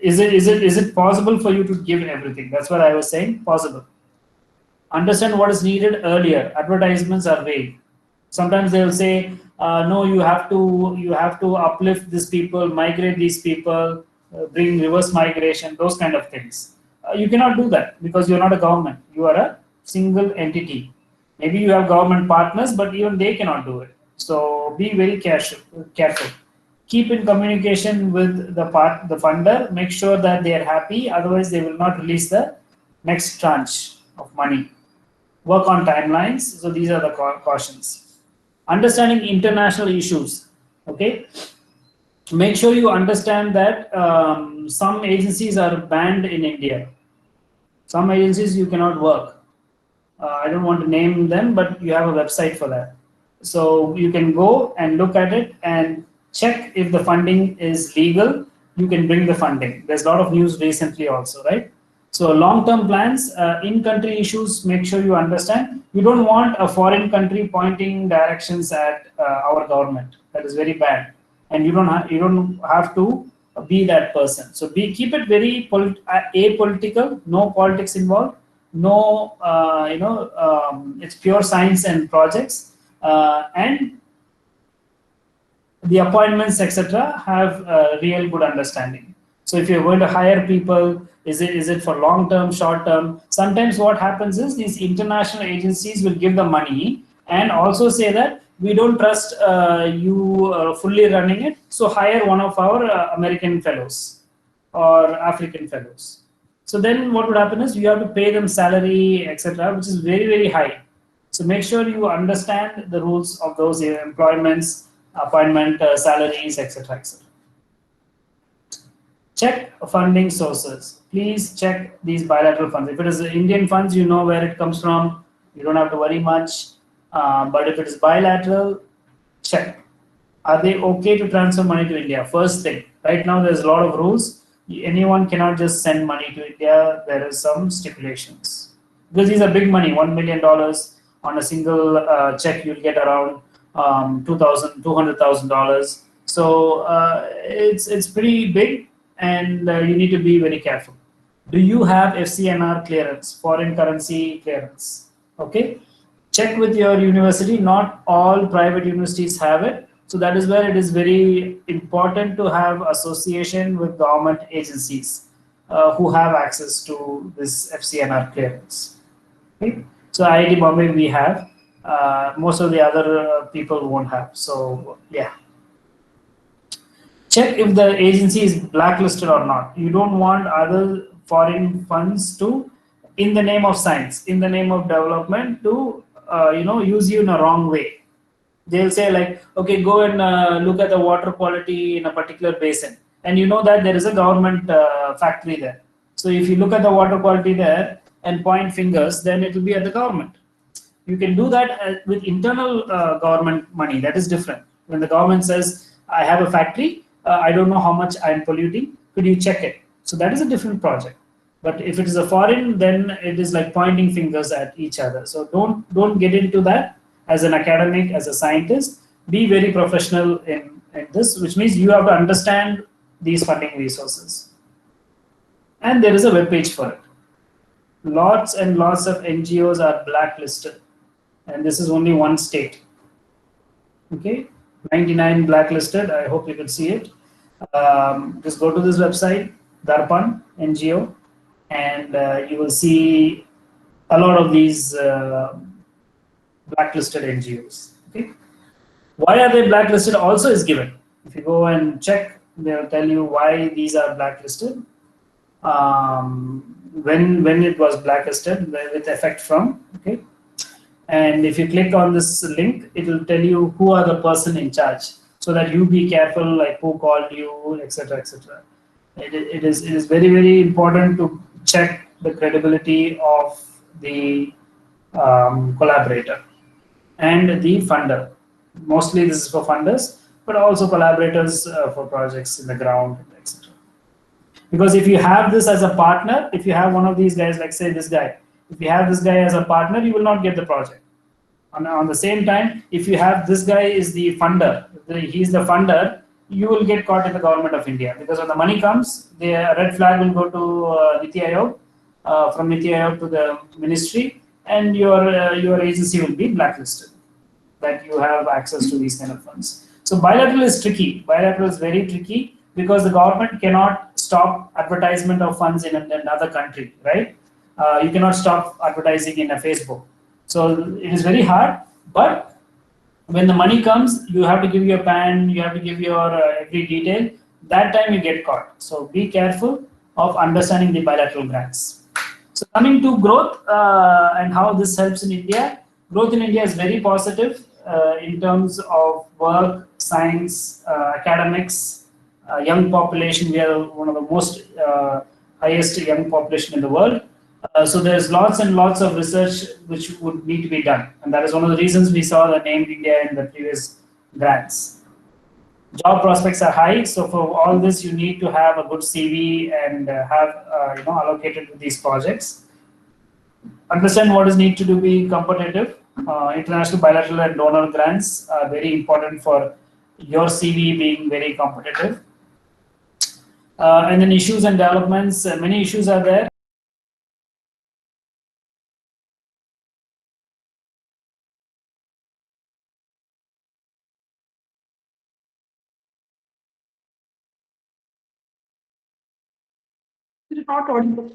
is it possible for you to give everything? That's what I was saying. Possible. Understand what is needed earlier. Advertisements are vague. Sometimes they will say, no, you have to uplift these people, migrate these people, bring reverse migration, those kind of things. You cannot do that because you're not a government. You are a single entity. Maybe you have government partners, but even they cannot do it. So be very careful. Keep in communication with the funder. Make sure that they are happy. Otherwise, they will not release the next tranche of money. Work on timelines. So these are the cautions. Understanding international issues. Okay. Make sure you understand that some agencies are banned in India. Some agencies you cannot work. I don't want to name them, but you have a website for that. So you can go and look at it and check if the funding is legal. You can bring the funding. There's a lot of news recently also, right? So long-term plans, in-country issues, make sure you understand. You don't want a foreign country pointing directions at our government. That is very bad. And you don't have to be that person. So keep it very apolitical, no politics involved. No, it's pure science and projects, and the appointments, etc., have a real good understanding. So if you're going to hire people, is it for long term, short term? Sometimes what happens is these international agencies will give the money and also say that we don't trust you fully running it, so hire one of our American fellows or African fellows. So then what would happen is you have to pay them salary, etc., which is very, very high. So make sure you understand the rules of those employments, appointment, salaries, etc., etc. Check funding sources. Please check these bilateral funds. If it is Indian funds, you know where it comes from. You don't have to worry much. But if it is bilateral, check. Are they okay to transfer money to India? First thing. Right now, there's a lot of rules. Anyone cannot just send money to India. There is some stipulations because these are big money. $1 million on a single check, you'll get around $200,000. So it's pretty big, and you need to be very careful. Do you have FCNR clearance, foreign currency clearance? Okay, check with your university. Not all private universities have it. So that is where it is very important to have association with government agencies who have access to this FCNR clearance. Okay? So IIT Bombay we have, most of the other people won't have. So yeah. Check if the agency is blacklisted or not. You don't want other foreign funds to, in the name of science, in the name of development, to use you in a wrong way. They'll say like, okay, go and look at the water quality in a particular basin, and you know that there is a government factory there. So if you look at the water quality there and point fingers, then it will be at the government. You can do that with internal government money. That is different. When the government says, I have a factory, I don't know how much I'm polluting, could you check it? So that is a different project. But if it is a foreign, then it is like pointing fingers at each other. So don't get into that. As an academic, as a scientist, be very professional in this, which means you have to understand these funding resources. And there is a web page for it. Lots and lots of NGOs are blacklisted. And this is only one state. Okay, 99 blacklisted. I hope you can see it. Just go to this website, Darpan NGO, and you will see a lot of these blacklisted NGOs. Okay, why are they blacklisted also is given. If you go and check, they'll tell you why these are blacklisted, when it was blacklisted, with effect from. Okay, and if you click on this link, it will tell you who are the person in charge, so that you be careful, like who called you, etc., etc. It is very, very important to check the credibility of the collaborator and the funder. Mostly this is for funders, but also collaborators for projects in the ground, etc. Because if you have this as a partner, if you have one of these guys, like say this guy, if you have this guy as a partner, you will not get the project. On the same time, if you have this guy is the funder, he's the funder, you will get caught in the government of India, because when the money comes, the red flag will go to Niti Aayog, from Niti Aayog to the ministry, and your agency will be blacklisted, that you have access to these kind of funds. So bilateral is tricky. Bilateral is very tricky because the government cannot stop advertisement of funds in another country, right? You cannot stop advertising in a Facebook. So it is very hard, but when the money comes, you have to give your PAN, you have to give your every detail. That time you get caught. So be careful of understanding the bilateral grants. So coming to growth and how this helps in India, growth in India is very positive in terms of work, science, academics, young population. We are one of the most highest young population in the world. So there's lots and lots of research which would need to be done, and that is one of the reasons we saw the named India in the previous grants. Job prospects are high, so for all this you need to have a good CV and have allocated to these projects. Understand what is need to do be competitive. International bilateral and donor grants are very important for your CV being very competitive. And then issues and developments, many issues are there. It is not audible.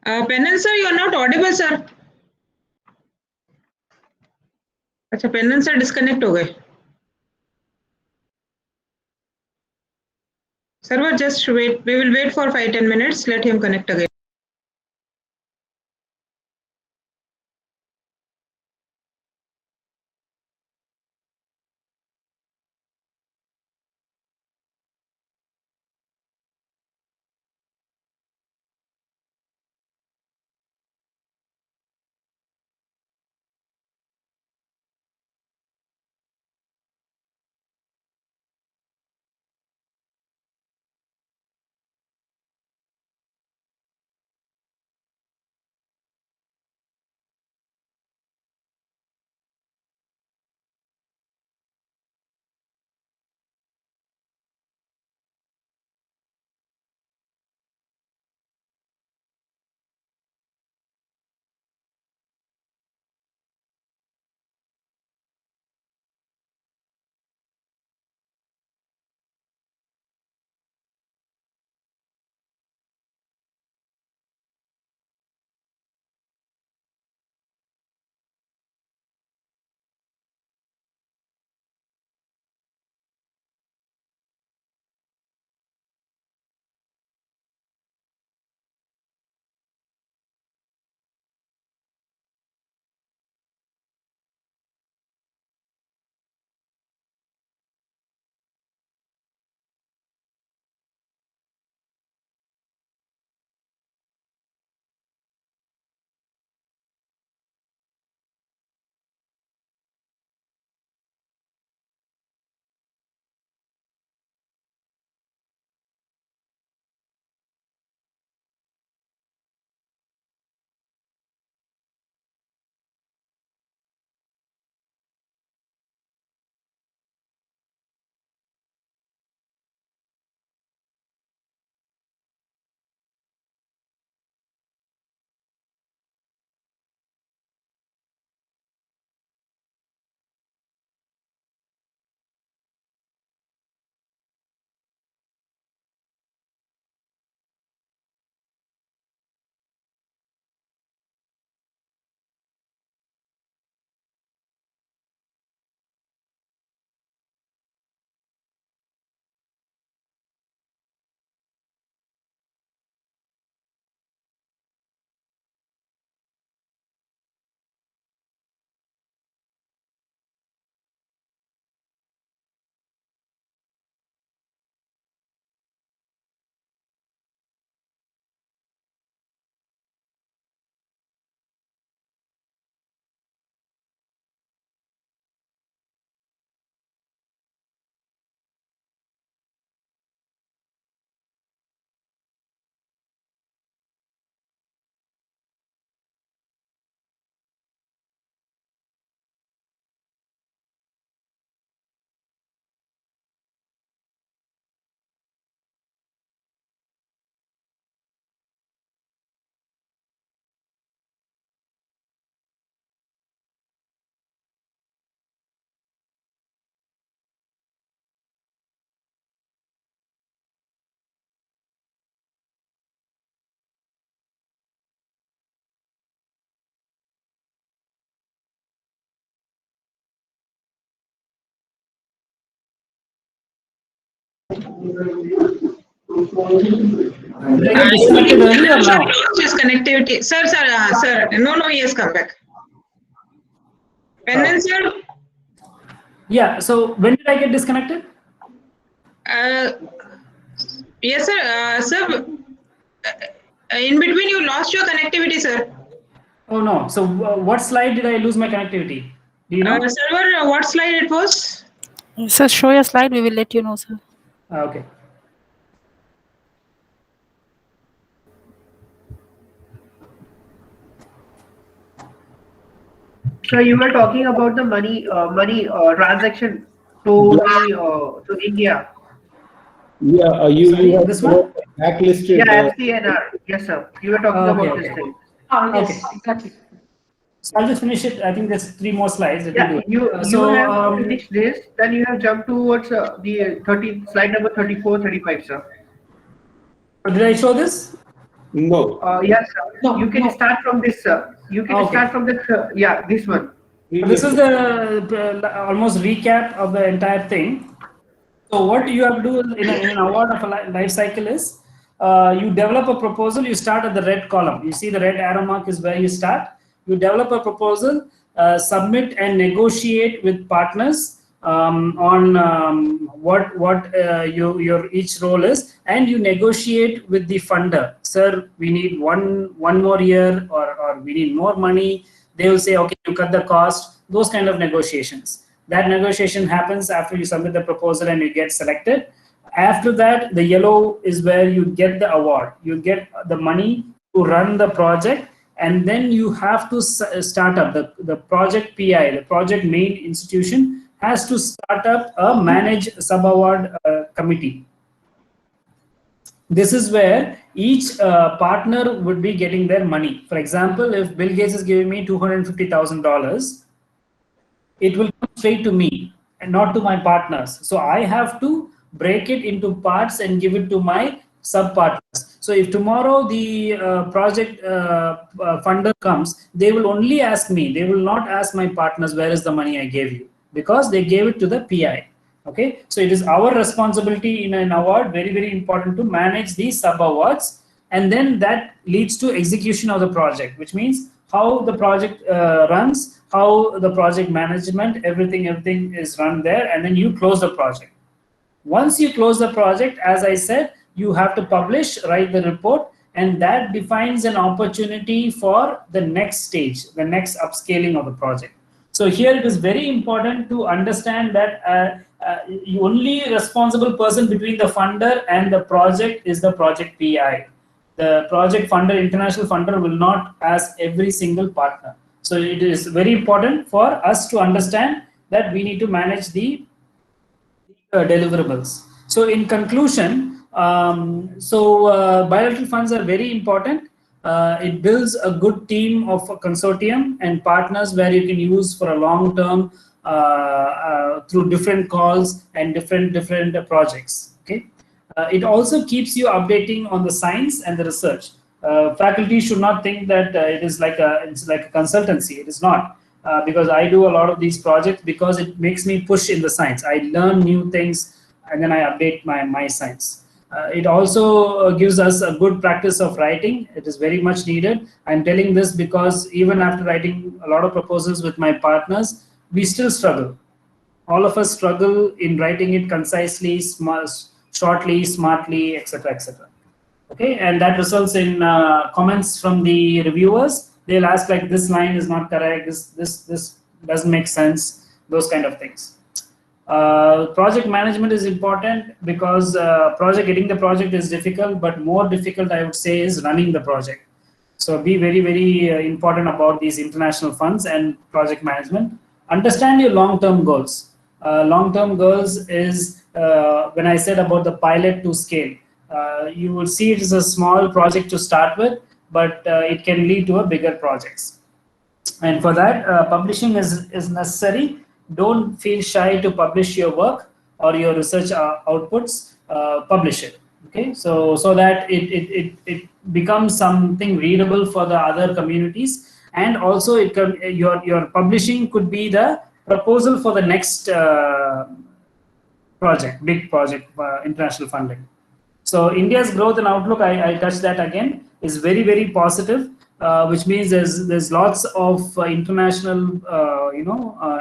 Pennan sir, you are not audible, sir. अच्छा पेनन sir disconnect हो गए. Server, just wait. We will wait for 5-10 minutes. Let him connect again. Did I get disconnected earlier or now? Lost his connectivity. Sir, sir. No, he has come back. Pennan sir? Yeah, so when did I get disconnected? Yes, sir. Sir, in between you lost your connectivity, sir. Oh no, so what slide did I lose my connectivity? Do you know? Server, what slide it was? Sir, show your slide. We will let you know, sir. Okay. So you were talking about the money transaction to to India. Yeah, you Sorry, have this one? blacklisted. Yeah, FCNR. Yes, sir. You were talking Okay, about this okay. thing. Yes, exactly. So I'll just finish it. I think there's 3 more slides. Let me do Yeah, it. you have finished this. Then you have jumped towards the slide number 34, 35, sir. Did I show this? No. Yes, sir. No, You can no. start from this, sir. You can Okay. start from the this one. So this is the almost recap of the entire thing. So what you have to do in an award of a life cycle is you develop a proposal. You start at the red column. You see the red arrow mark is where you start. You develop a proposal, submit and negotiate with partners on what your each role is, and you negotiate with the funder. Sir, we need one more year, or we need more money. They will say, okay, you cut the cost. Those kind of negotiations. That negotiation happens after you submit the proposal and you get selected. After that, the yellow is where you get the award. You get the money to run the project, and then you have to start up the project PI, the project main institution, has to start up a manage sub-award committee. This is where each partner would be getting their money. For example, if Bill Gates is giving me $250,000, it will come straight to me and not to my partners. So I have to break it into parts and give it to my sub partners. So if tomorrow the project funder comes, they will only ask me. They will not ask my partners, where is the money I gave you, because they gave it to the PI. Okay, so it is our responsibility in an award, very important, to manage these sub awards, and then that leads to execution of the project, which means how the project runs, how the project management, everything is run there, and then you close the project. Once you close the project, as I said, you have to publish, write the report, and that defines an opportunity for the next stage, the next upscaling of the project. So here it is very important to understand that the only responsible person between the funder and the project is the project PI. The project funder, international funder, will not ask every single partner. So it is very important for us to understand that we need to manage the deliverables. So in conclusion, bilateral funds are very important. It builds a good team of a consortium and partners where you can use for a long term through different calls and different projects. Okay. It also keeps you updating on the science and the research. Faculty should not think that it's like a consultancy. It is not. Because I do a lot of these projects because it makes me push in the science. I learn new things and then I update my science. It also gives us a good practice of writing. It is very much needed. I'm telling this because even after writing a lot of proposals with my partners, we still struggle. All of us struggle in writing it concisely, shortly, smartly, etc., etc. Okay, and that results in comments from the reviewers. They'll ask like, this line is not correct, this doesn't make sense, those kind of things. Project management is important because getting the project is difficult, but more difficult, I would say, is running the project. So be very important about these international funds and project management. Understand your long-term goals. Long-term goals is when I said about the pilot to scale. You will see it is a small project to start with, but it can lead to a bigger projects. And for that, publishing is necessary. Don't feel shy to publish your work or your research outputs. Publish it. Okay, so that it becomes something readable for the other communities, and also it can your publishing could be the proposal for the next big project, international funding. So India's growth and outlook, I touched that again, is very, very positive, which means there's lots of international,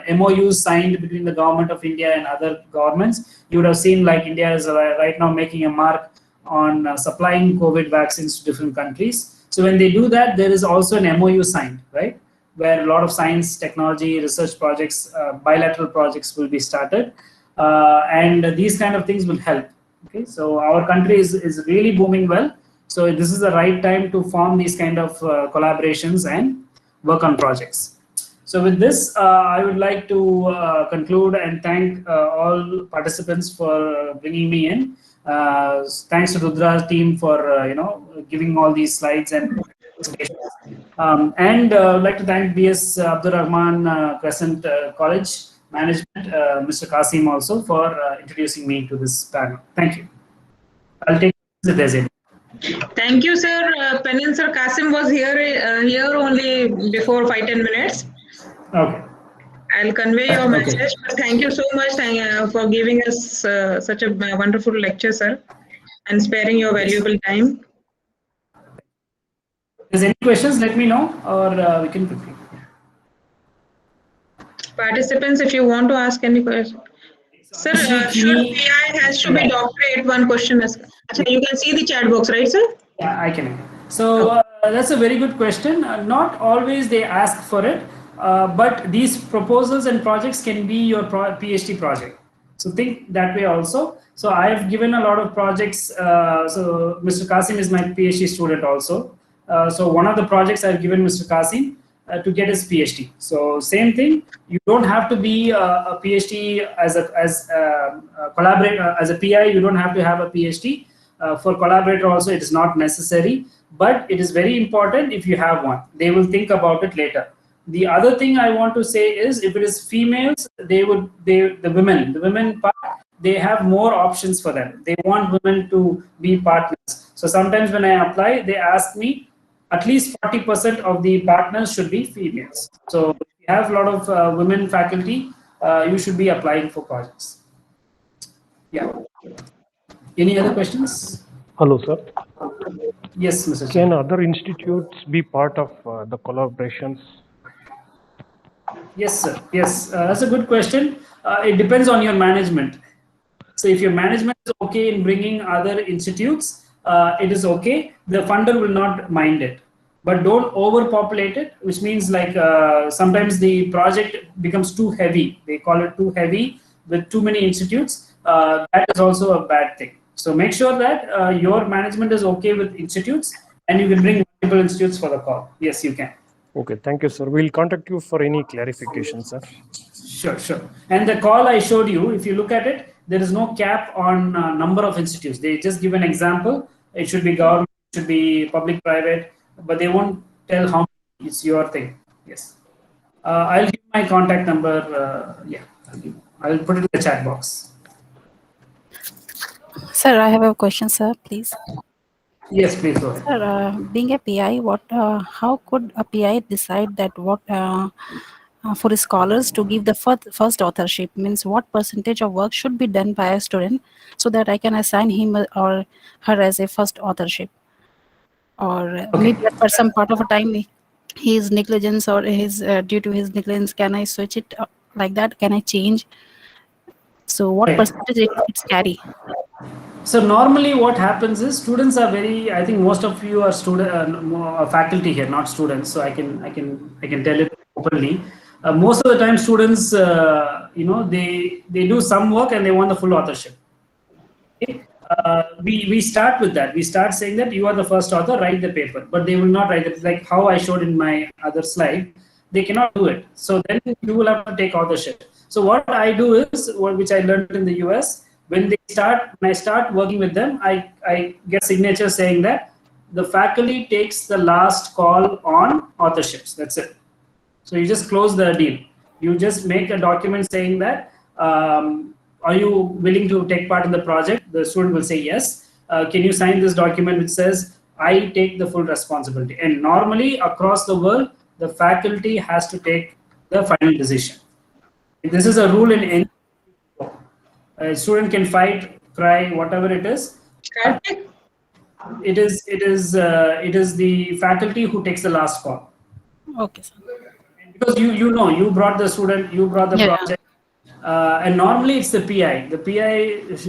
MOUs signed between the government of India and other governments. You would have seen like India is right now making a mark on supplying COVID vaccines to different countries. So when they do that, there is also an MOU signed, right? Where a lot of science, technology, research projects, bilateral projects will be started. And these kind of things will help. Okay, so our country is really booming well. So this is the right time to form these kind of collaborations and work on projects. So with this, I would like to conclude and thank all participants for bringing me in. Thanks to Rudra's team for giving all these slides and and I'd like to thank BS Abdur Rahman Crescent College Management, Mr. Kasim also for introducing me to this panel. Thank you. I'll take the desert. Thank you, sir. Pennan sir, Kasim was here only before 5-10 minutes. Okay. I'll convey your message. But thank you so much for giving us such a wonderful lecture, sir, and sparing your valuable time. If there's any questions, let me know, or we can proceed. Participants, if you want to ask any question. Sir, should PI has to be doctorate? One question is. You can see the chat box, right, sir? Yeah, I can. So that's a very good question. Not always they ask for it, but these proposals and projects can be your PhD project. So think that way also. So I've given a lot of projects. So Mr. Kasim is my PhD student also. So one of the projects I've given Mr. Kasim to get his PhD. So same thing. You don't have to be a PhD as a collaborator as a PI. You don't have to have a PhD. For collaborator also, it is not necessary, but it is very important if you have one. They will think about it later. The other thing I want to say is, if it is females, the women part, they have more options for them. They want women to be partners. So sometimes when I apply, they ask me, at least 40% of the partners should be females. So if you have a lot of women faculty, you should be applying for projects. Yeah. Any other questions? Hello, sir. Yes, Mr. Can other institutes be part of the collaborations? Yes, sir. Yes, that's a good question. It depends on your management. So if your management is okay in bringing other institutes, it is okay. The funder will not mind it. But don't overpopulate it, which means like sometimes the project becomes too heavy. They call it too heavy with too many institutes. That is also a bad thing. So make sure that your management is okay with institutes, and you can bring multiple institutes for the call. Yes, you can. Okay, thank you, sir. We'll contact you for any clarification, sir. Sure, sure. And the call I showed you, if you look at it, there is no cap on number of institutes. They just give an example. It should be government, it should be public, private, but they won't tell how many. It's your thing. Yes. I'll give my contact number. Yeah, I'll put it in the chat box. Sir, I have a question, sir, please. Yes, please go ahead. Sir, being a PI, how could a PI decide that for scholars to give the first authorship? Means what percentage of work should be done by a student so that I can assign him or her as a first authorship? Or maybe for some part of a time, his negligence or his due to his negligence, can I switch it like that? Can I change? So what percentage it's carry? So normally what happens is students are very, I think most of you are faculty here, not students. So I can tell it openly. Most of the time students, they do some work and they want the full authorship. Okay? We start with that. We start saying that you are the first author, write the paper, but they will not write it. Like how I showed in my other slide, they cannot do it. So then you will have to take authorship. So what I do is, which I learned in the US, when I start working with them, I get signatures saying that the faculty takes the last call on authorships. That's it. So you just close the deal. You just make a document saying that, are you willing to take part in the project? The student will say yes. Can you sign this document which says, I take the full responsibility? And normally across the world, the faculty has to take the final decision. This is a rule in any. A student can fight, cry, whatever it is. Karthik? It is the faculty who takes the last call. Okay, sir. Because you brought the student, you brought the Yeah. project, and normally it's the PI. The PI,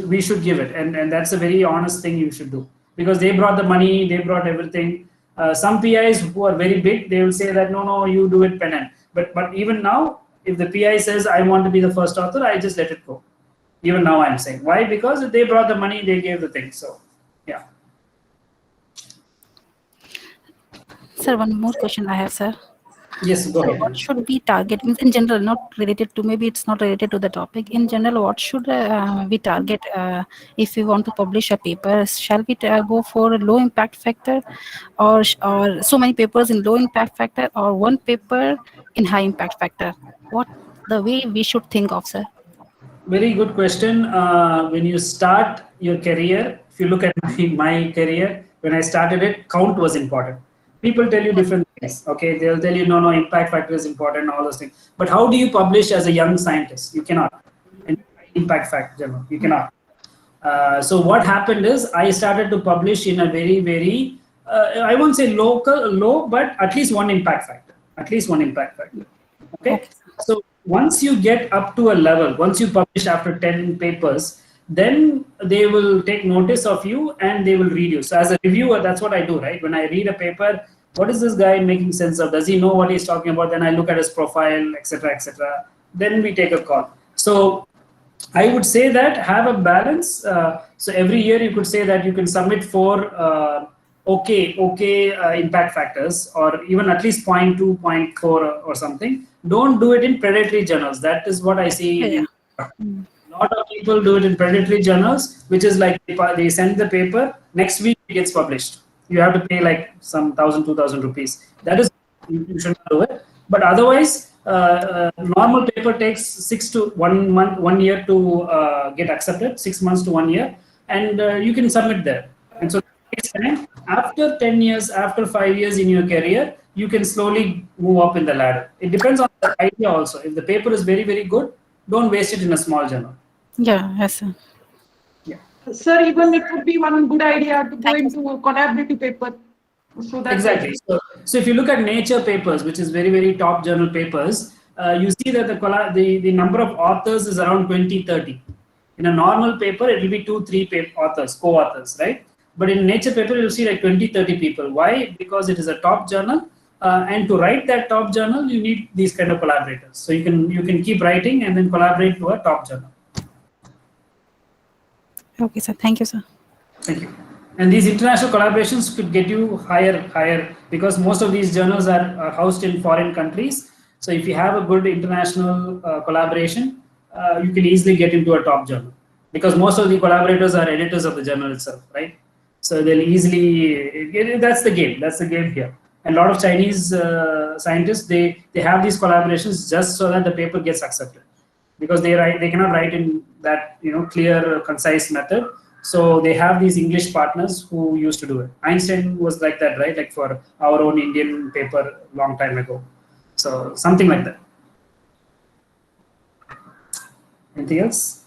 we should give it, and that's a very honest thing you should do, because they brought the money, they brought everything. Some PIs who are very big, they will say that no, you do it, Pennan. But even now, if the PI says I want to be the first author, I just let it go. Even now, I'm saying why? Because they brought the money, they gave the thing. So yeah. Sir, one more question I have, sir. Yes, go So ahead. what should we target in general, not related to, maybe it's not related to the topic. In general, what should we target if we want to publish a paper? Shall we go for a low impact factor, or so many papers in low impact factor, or one paper in high impact factor? What the way we should think of, sir? Very good question. When you start your career, if you look at my career, when I started it, count was important. People tell you different things. Okay, they'll tell you no, impact factor is important, all those things. But how do you publish as a young scientist? You cannot. And impact factor, you cannot. So what happened is I started to publish in a very, very, I won't say low, but at least one impact factor. At least one impact factor. Okay. So once you get up to a level, once you publish after 10 papers, then they will take notice of you and they will read you. So as a reviewer, that's what I do, right? When I read a paper, what is this guy making sense of? Does he know what he's talking about? Then I look at his profile, etc., etc. Then we take a call. So I would say that have a balance. So every year you could say that you can submit for impact factors, or even at least 0.2, 0.4 or something. Don't do it in predatory journals. That is what I see. Yeah. A lot of people do it in predatory journals, which is like they send the paper, next week it gets published. You have to pay like some 1,000, 2,000 rupees. That is, you should not do it. But otherwise, normal paper takes 6 to 1 year to get accepted, 6 months to 1 year, and you can submit there. And so next time, after 10 years, after 5 years in your career, you can slowly move up in the ladder. It depends on the idea also. If the paper is very, very good, don't waste it in a small journal. Yeah, yes, sir. Yeah. Sir, even it would be one good idea to go into a collaborative paper. So that Exactly. So if you look at Nature papers, which is very, very top journal papers, you see that the number of authors is around 20, 30. In a normal paper, it will be 2, 3 authors, co-authors, right? But in Nature paper, you'll see like 20, 30 people. Why? Because it is a top journal. And to write that top journal, you need these kind of collaborators. So you can keep writing and then collaborate to a top journal. Okay, sir. Thank you, sir. Thank you. And these international collaborations could get you higher, because most of these journals are housed in foreign countries. So if you have a good international collaboration, you can easily get into a top journal, because most of the collaborators are editors of the journal itself, right? So they'll easily, that's the game here. And a lot of Chinese scientists, they have these collaborations just so that the paper gets accepted, because they cannot write in that clear, concise method. So they have these English partners who used to do it. Einstein was like that, right? Like for our own Indian paper long time ago. So something like that. Anything else?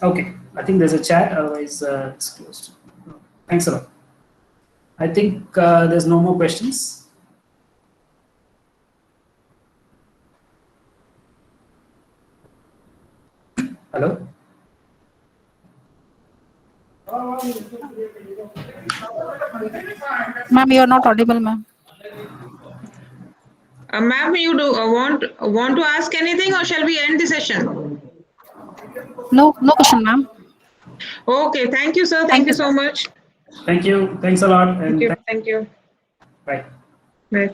Okay, I think there's a chat, otherwise it's closed. Thanks a lot. I think there's no more questions. Hello? Ma'am, you are not audible, ma'am. Ma'am, you do want to ask anything, or shall we end the session? No question, ma'am. Okay, thank you, sir. Thank you so much. Thank you. Thanks a lot. Thank you. Thank you. Bye. Bye.